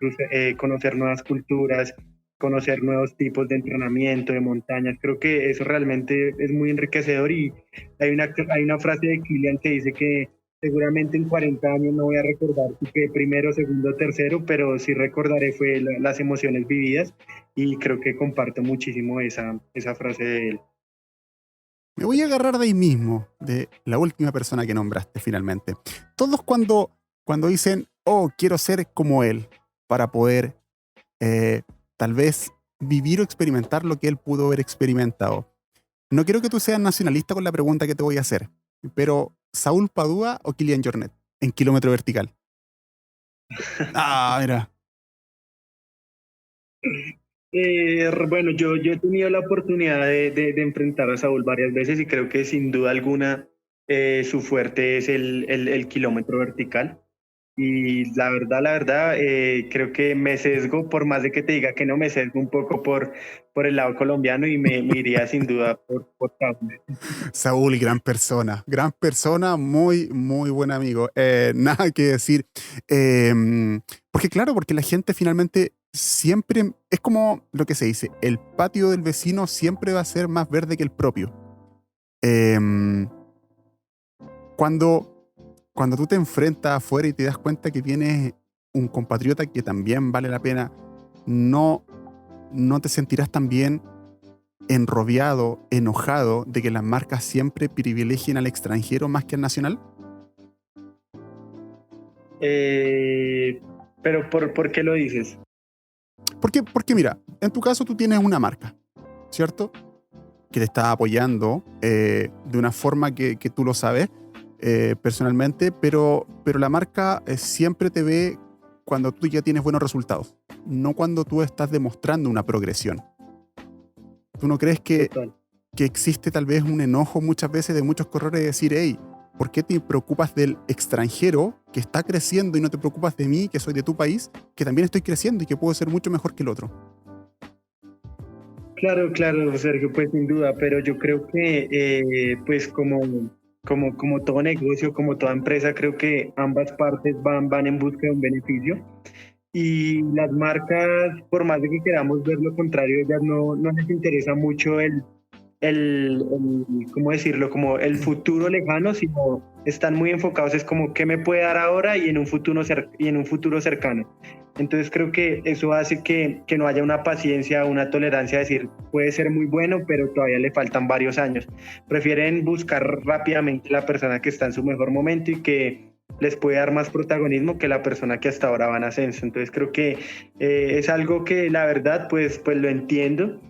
conocer nuevas culturas, conocer nuevos tipos de entrenamiento, de montañas. Creo que eso realmente es muy enriquecedor y hay una frase de Kilian que dice que seguramente en 40 años no voy a recordar si fue primero, segundo, tercero, pero sí recordaré fue las emociones vividas y creo que comparto muchísimo esa frase de él. Me voy a agarrar de ahí mismo, de la última persona que nombraste finalmente. Todos cuando dicen, oh, quiero ser como él, para poder eh, tal vez vivir o experimentar lo que él pudo haber experimentado. No quiero que tú seas nacionalista con la pregunta que te voy a hacer, pero ¿Saúl Padua o Kilian Jornet en kilómetro vertical? Ah, mira. Bueno, yo he tenido la oportunidad de enfrentar a Saúl varias veces y creo que sin duda alguna su fuerte es el kilómetro vertical. Y la verdad, creo que me sesgo, por más de que te diga que no, me sesgo un poco por el lado colombiano y me iría sin duda por Saúl. Saúl, gran persona, muy, muy buen amigo. Nada que decir. Porque claro, porque la gente finalmente siempre, es como lo que se dice, el patio del vecino siempre va a ser más verde que el propio. Em, cuando, cuando tú te enfrentas afuera y te das cuenta que tienes un compatriota que también vale la pena, no, no te sentirás tan bien enrobiado, enojado de que las marcas siempre privilegien al extranjero más que al nacional? Eh, pero ¿por qué lo dices? Porque mira, en tu caso tú tienes una marca, ¿cierto? Que te está apoyando de una forma que tú lo sabes personalmente, pero la marca siempre te ve cuando tú ya tienes buenos resultados, no cuando tú estás demostrando una progresión. ¿Tú no crees Total. que existe tal vez un enojo muchas veces de muchos corredores de decir, hey, ¿por qué te preocupas del extranjero que está creciendo y no te preocupas de mí, que soy de tu país, que también estoy creciendo y que puedo ser mucho mejor que el otro? Claro, claro, Sergio, pues sin duda, pero yo creo que pues como todo negocio, como toda empresa, creo que ambas partes van en busca de un beneficio y las marcas, por más de que queramos ver lo contrario, ellas no les interesa mucho ¿cómo decirlo? Como el futuro lejano, sino están muy enfocados, es como qué me puede dar ahora y en un futuro cercano. Entonces creo que eso hace que no haya una paciencia, una tolerancia, de decir, puede ser muy bueno, pero todavía le faltan varios años. Prefieren buscar rápidamente la persona que está en su mejor momento y que les puede dar más protagonismo que la persona que hasta ahora va en ascenso. Entonces creo que es algo que la verdad pues lo entiendo.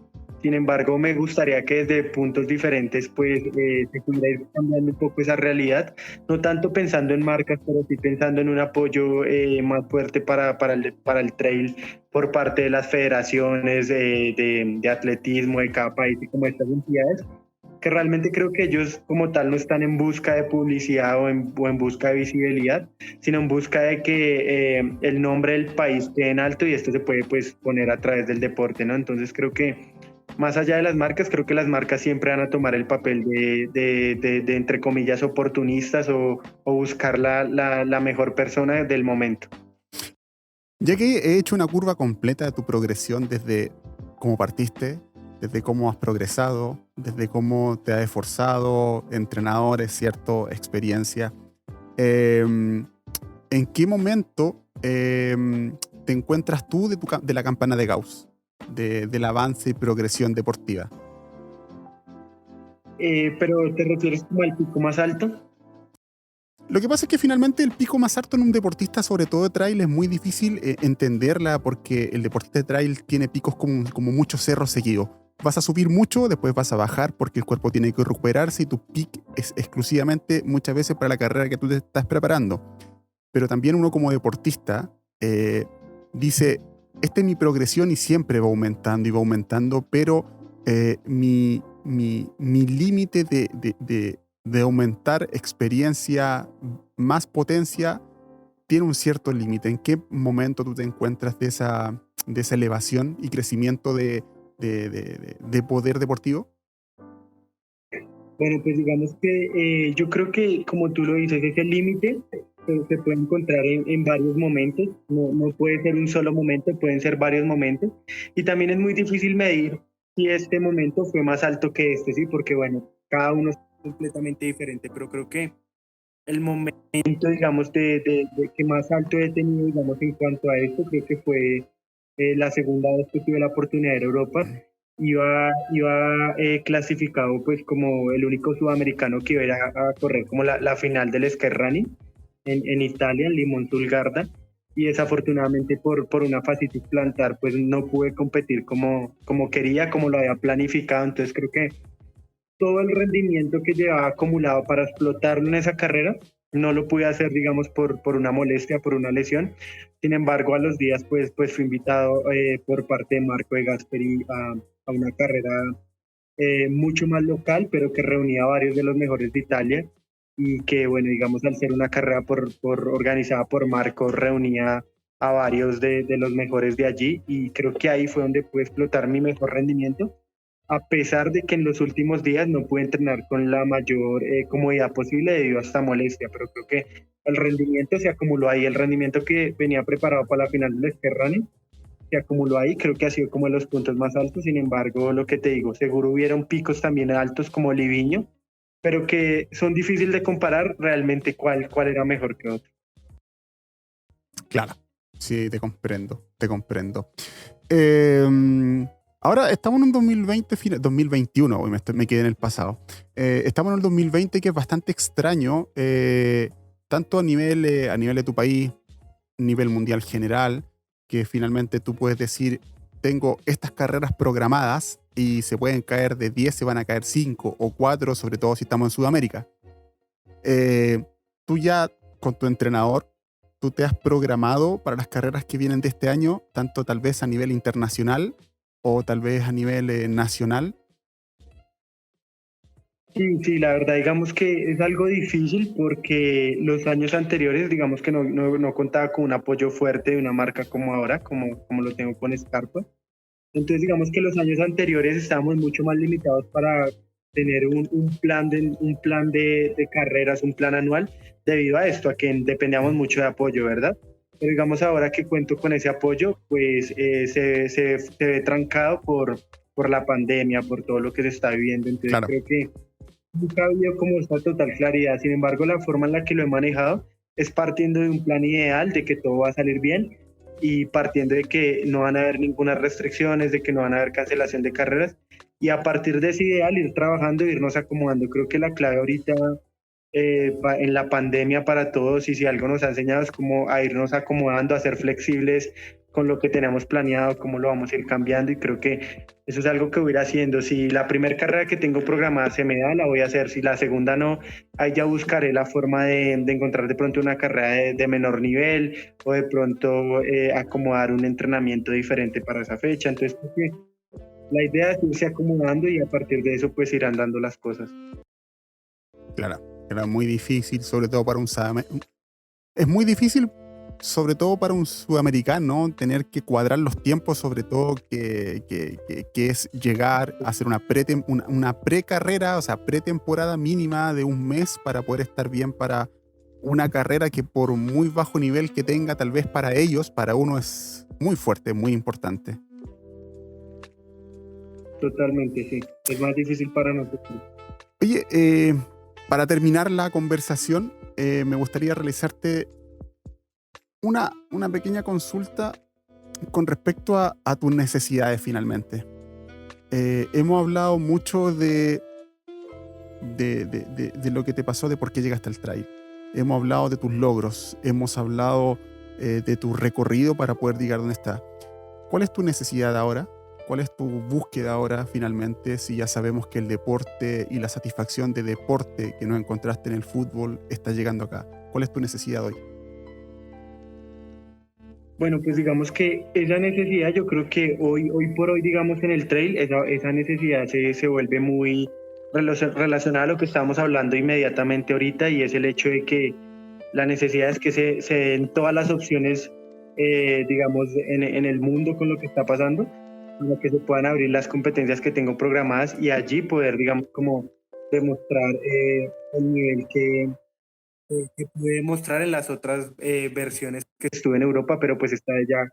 Sin embargo, me gustaría que desde puntos diferentes pues se pudiera ir cambiando un poco esa realidad, no tanto pensando en marcas, pero sí pensando en un apoyo más fuerte para el trail por parte de las federaciones de atletismo de cada país y como estas entidades, que realmente creo que ellos como tal no están en busca de publicidad o en busca de visibilidad, sino en busca de que el nombre del país quede en alto y esto se puede pues poner a través del deporte, ¿no? Entonces creo que más allá de las marcas, creo que las marcas siempre van a tomar el papel de entre comillas, oportunistas o buscar la mejor persona del momento. Ya que he hecho una curva completa de tu progresión desde cómo partiste, desde cómo has progresado, desde cómo te has esforzado, entrenadores, cierto, experiencia. ¿En qué momento te encuentras tú de la campana de Gauss, del avance y progresión deportiva? Pero ¿te refieres como al pico más alto? Lo que pasa es que finalmente el pico más alto en un deportista, sobre todo de trail, es muy difícil entenderla porque el deportista de trail tiene picos como muchos cerros seguidos. Vas a subir mucho, después vas a bajar porque el cuerpo tiene que recuperarse y tu pick es exclusivamente muchas veces para la carrera que tú te estás preparando. Pero también uno como deportista dice, esta es mi progresión y siempre va aumentando, pero mi límite de aumentar experiencia más potencia tiene un cierto límite. ¿En qué momento tú te encuentras de esa elevación y crecimiento de poder deportivo? Bueno, pues digamos que yo creo que como tú lo dices, ese límite se puede encontrar en varios momentos, no puede ser un solo momento, pueden ser varios momentos, y también es muy difícil medir si este momento fue más alto que este, sí, porque bueno, cada uno es completamente diferente, pero creo que el momento, digamos, de que más alto he tenido, digamos, en cuanto a esto, creo que fue la segunda vez que tuve la oportunidad de ir a Europa. Iba clasificado pues como el único sudamericano que iba a ir a correr como la final del Skerrani en Italia, en Limón sul Garda, y desafortunadamente por una fascitis plantar pues no pude competir como quería, como lo había planificado. Entonces creo que todo el rendimiento que llevaba acumulado para explotarlo en esa carrera no lo pude hacer, digamos, por una molestia, por una lesión. Sin embargo, a los días pues fui invitado por parte de Marco de Gasperi a una carrera mucho más local, pero que reunía a varios de los mejores de Italia y que, bueno, digamos, al ser una carrera organizada por Marco, reunía a varios de los mejores de allí, y creo que ahí fue donde pude explotar mi mejor rendimiento, a pesar de que en los últimos días no pude entrenar con la mayor comodidad posible debido a esta molestia, pero creo que el rendimiento se acumuló ahí, el rendimiento que venía preparado para la final del Skerrani se acumuló ahí, creo que ha sido como de los puntos más altos. Sin embargo, lo que te digo, seguro hubieron picos también altos como Liviño, pero que son difíciles de comparar realmente cuál era mejor que otro. Claro, sí, te comprendo, te comprendo. Ahora estamos en un 2021, hoy me quedé en el pasado. Estamos en el 2020, que es bastante extraño, tanto a nivel de tu país, nivel mundial general, que finalmente tú puedes decir, tengo estas carreras programadas y se pueden caer de 10, se van a caer 5 o 4, sobre todo si estamos en Sudamérica. Tú ya con tu entrenador, tú te has programado para las carreras que vienen de este año, tanto tal vez a nivel internacional o tal vez a nivel nacional. Sí, la verdad, digamos que es algo difícil porque los años anteriores, digamos que no contaba con un apoyo fuerte de una marca como ahora, como lo tengo con Scarpa. Entonces, digamos que los años anteriores estábamos mucho más limitados para tener un plan de carreras, un plan anual, debido a esto, a que dependíamos mucho de apoyo, ¿verdad? Pero digamos ahora que cuento con ese apoyo, pues se ve trancado por la pandemia, por todo lo que se está viviendo. Entonces Claro. creo que nunca ha habido como esta total claridad. Sin embargo, la forma en la que lo he manejado es partiendo de un plan ideal, de que todo va a salir bien y partiendo de que no van a haber ninguna restricciones, de que no van a haber cancelación de carreras, y a partir de ese ideal ir trabajando e irnos acomodando. Creo que la clave ahorita en la pandemia para todos, y si algo nos ha enseñado es como a irnos acomodando, a ser flexibles con lo que tenemos planeado, cómo lo vamos a ir cambiando, y creo que eso es algo que voy a ir haciendo. Si la primera carrera que tengo programada se me da, la voy a hacer. Si la segunda no, ahí ya buscaré la forma de encontrar de pronto una carrera de menor nivel, o de pronto acomodar un entrenamiento diferente para esa fecha. Entonces creo que la idea es irse acomodando y a partir de eso pues irán dando las cosas. Claro, era muy difícil, sobre todo para un sudamericano. Es muy difícil, sobre todo para un sudamericano, tener que cuadrar los tiempos, sobre todo que es llegar a hacer una precarrera, o sea, pretemporada mínima de un mes para poder estar bien para una carrera que por muy bajo nivel que tenga, tal vez para ellos, para uno es muy fuerte, muy importante. Totalmente, sí. Es más difícil para nosotros. Oye, para terminar la conversación, me gustaría realizarte una pequeña consulta con respecto a tus necesidades finalmente. Hemos hablado mucho de lo que te pasó, de por qué llegaste al trail. Hemos hablado de tus logros, hemos hablado de tu recorrido para poder llegar donde estás. ¿Cuál es tu necesidad ahora? ¿Cuál es tu búsqueda ahora finalmente, si ya sabemos que el deporte y la satisfacción de deporte que no encontraste en el fútbol está llegando acá? ¿Cuál es tu necesidad hoy? Bueno, pues digamos que esa necesidad, yo creo que hoy por hoy, digamos, en el trail, esa necesidad se vuelve muy relacionada a lo que estábamos hablando inmediatamente ahorita, y es el hecho de que la necesidad es que se den todas las opciones, digamos, en el mundo con lo que está pasando, para que se puedan abrir las competencias que tengo programadas y allí poder, digamos, como demostrar el nivel que pude mostrar en las otras versiones que estuve en Europa, pero pues está ya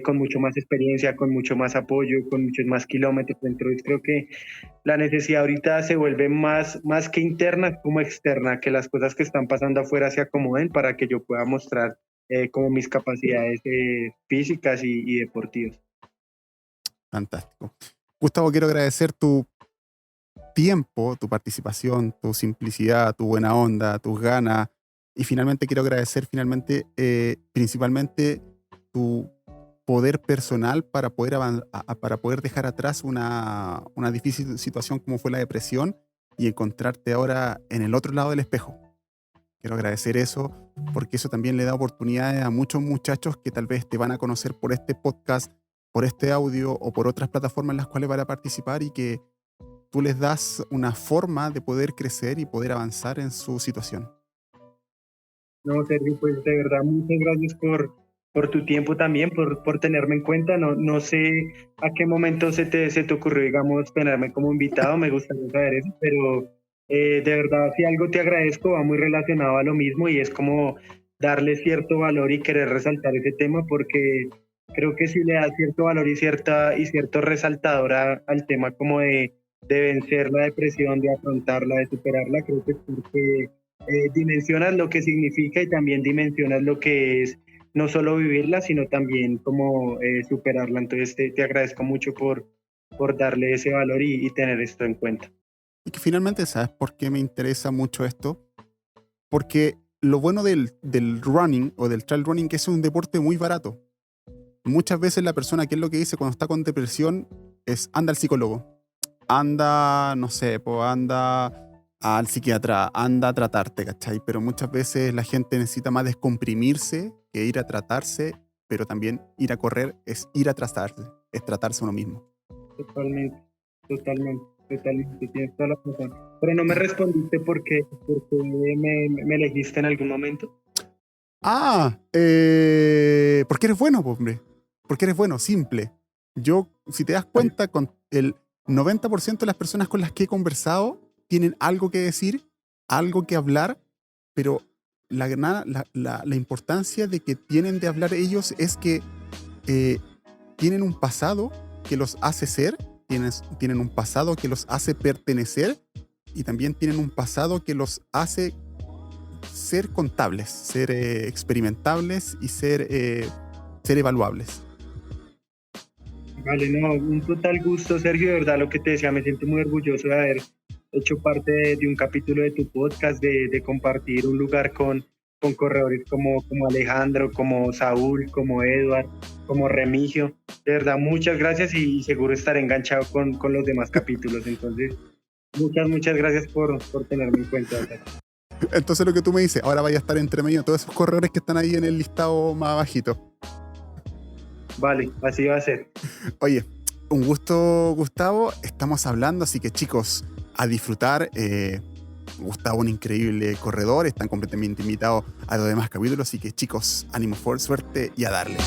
con mucho más experiencia, con mucho más apoyo, con muchos más kilómetros. Entonces creo que la necesidad ahorita se vuelve más que interna, como externa, que las cosas que están pasando afuera se acomoden para que yo pueda mostrar como mis capacidades físicas y deportivas. Fantástico. Gustavo, quiero agradecer tu tiempo, tu participación, tu simplicidad, tu buena onda, tus ganas, y finalmente quiero agradecer principalmente tu poder personal para poder, para poder dejar atrás una difícil situación como fue la depresión y encontrarte ahora en el otro lado del espejo. Quiero agradecer eso, porque eso también le da oportunidades a muchos muchachos que tal vez te van a conocer por este podcast, por este audio o por otras plataformas en las cuales van a participar, y que tú les das una forma de poder crecer y poder avanzar en su situación. No, Sergio, pues de verdad, muchas gracias por tu tiempo también, por tenerme en cuenta. No sé a qué momento se te ocurrió, digamos, tenerme como invitado, me gustaría saber eso, pero de verdad, si algo te agradezco, va muy relacionado a lo mismo, y es como darle cierto valor y querer resaltar ese tema, porque creo que si le das cierto valor y cierto resaltador al tema como de vencer la depresión, de afrontarla, de superarla, creo que es porque dimensionas lo que significa y también dimensionas lo que es no solo vivirla, sino también como superarla. Entonces te agradezco mucho por darle ese valor y tener esto en cuenta. Y que finalmente, ¿sabes por qué me interesa mucho esto? Porque lo bueno del running o del trail running, que es un deporte muy barato. Muchas veces la persona, ¿qué es lo que dice cuando está con depresión? Es anda al psicólogo, anda, no sé, anda al psiquiatra, anda a tratarte, ¿cachai? Pero muchas veces la gente necesita más descomprimirse que ir a tratarse, pero también ir a correr es ir a tratarse, es tratarse uno mismo. Totalmente, tienes toda la razón. Pero no me respondiste porque me elegiste en algún momento. Porque eres bueno, hombre. Porque eres bueno, simple. Yo, si te das cuenta, con el 90% de las personas con las que he conversado tienen algo que decir, algo que hablar, pero la importancia de que tienen de hablar ellos es que tienen un pasado que los hace ser tienen un pasado que los hace pertenecer y también tienen un pasado que los hace ser contables, ser experimentables y ser evaluables. Vale, no, un total gusto, Sergio, de verdad, lo que te decía, me siento muy orgulloso de haber hecho parte de un capítulo de tu podcast, de compartir un lugar con corredores como Alejandro, como Saúl, como Edward, como Remigio. De verdad, muchas gracias y seguro estaré enganchado con los demás capítulos. Entonces, muchas gracias por tenerme en cuenta. Entonces lo que tú me dices, ahora vaya a estar entre medio de todos esos corredores que están ahí en el listado más abajito. Vale, así va a ser. Oye, un gusto, Gustavo. Estamos hablando, así que chicos, a disfrutar. Gustavo, un increíble corredor. Están completamente invitados a los demás capítulos. Así que chicos, ánimo, suerte y a darle.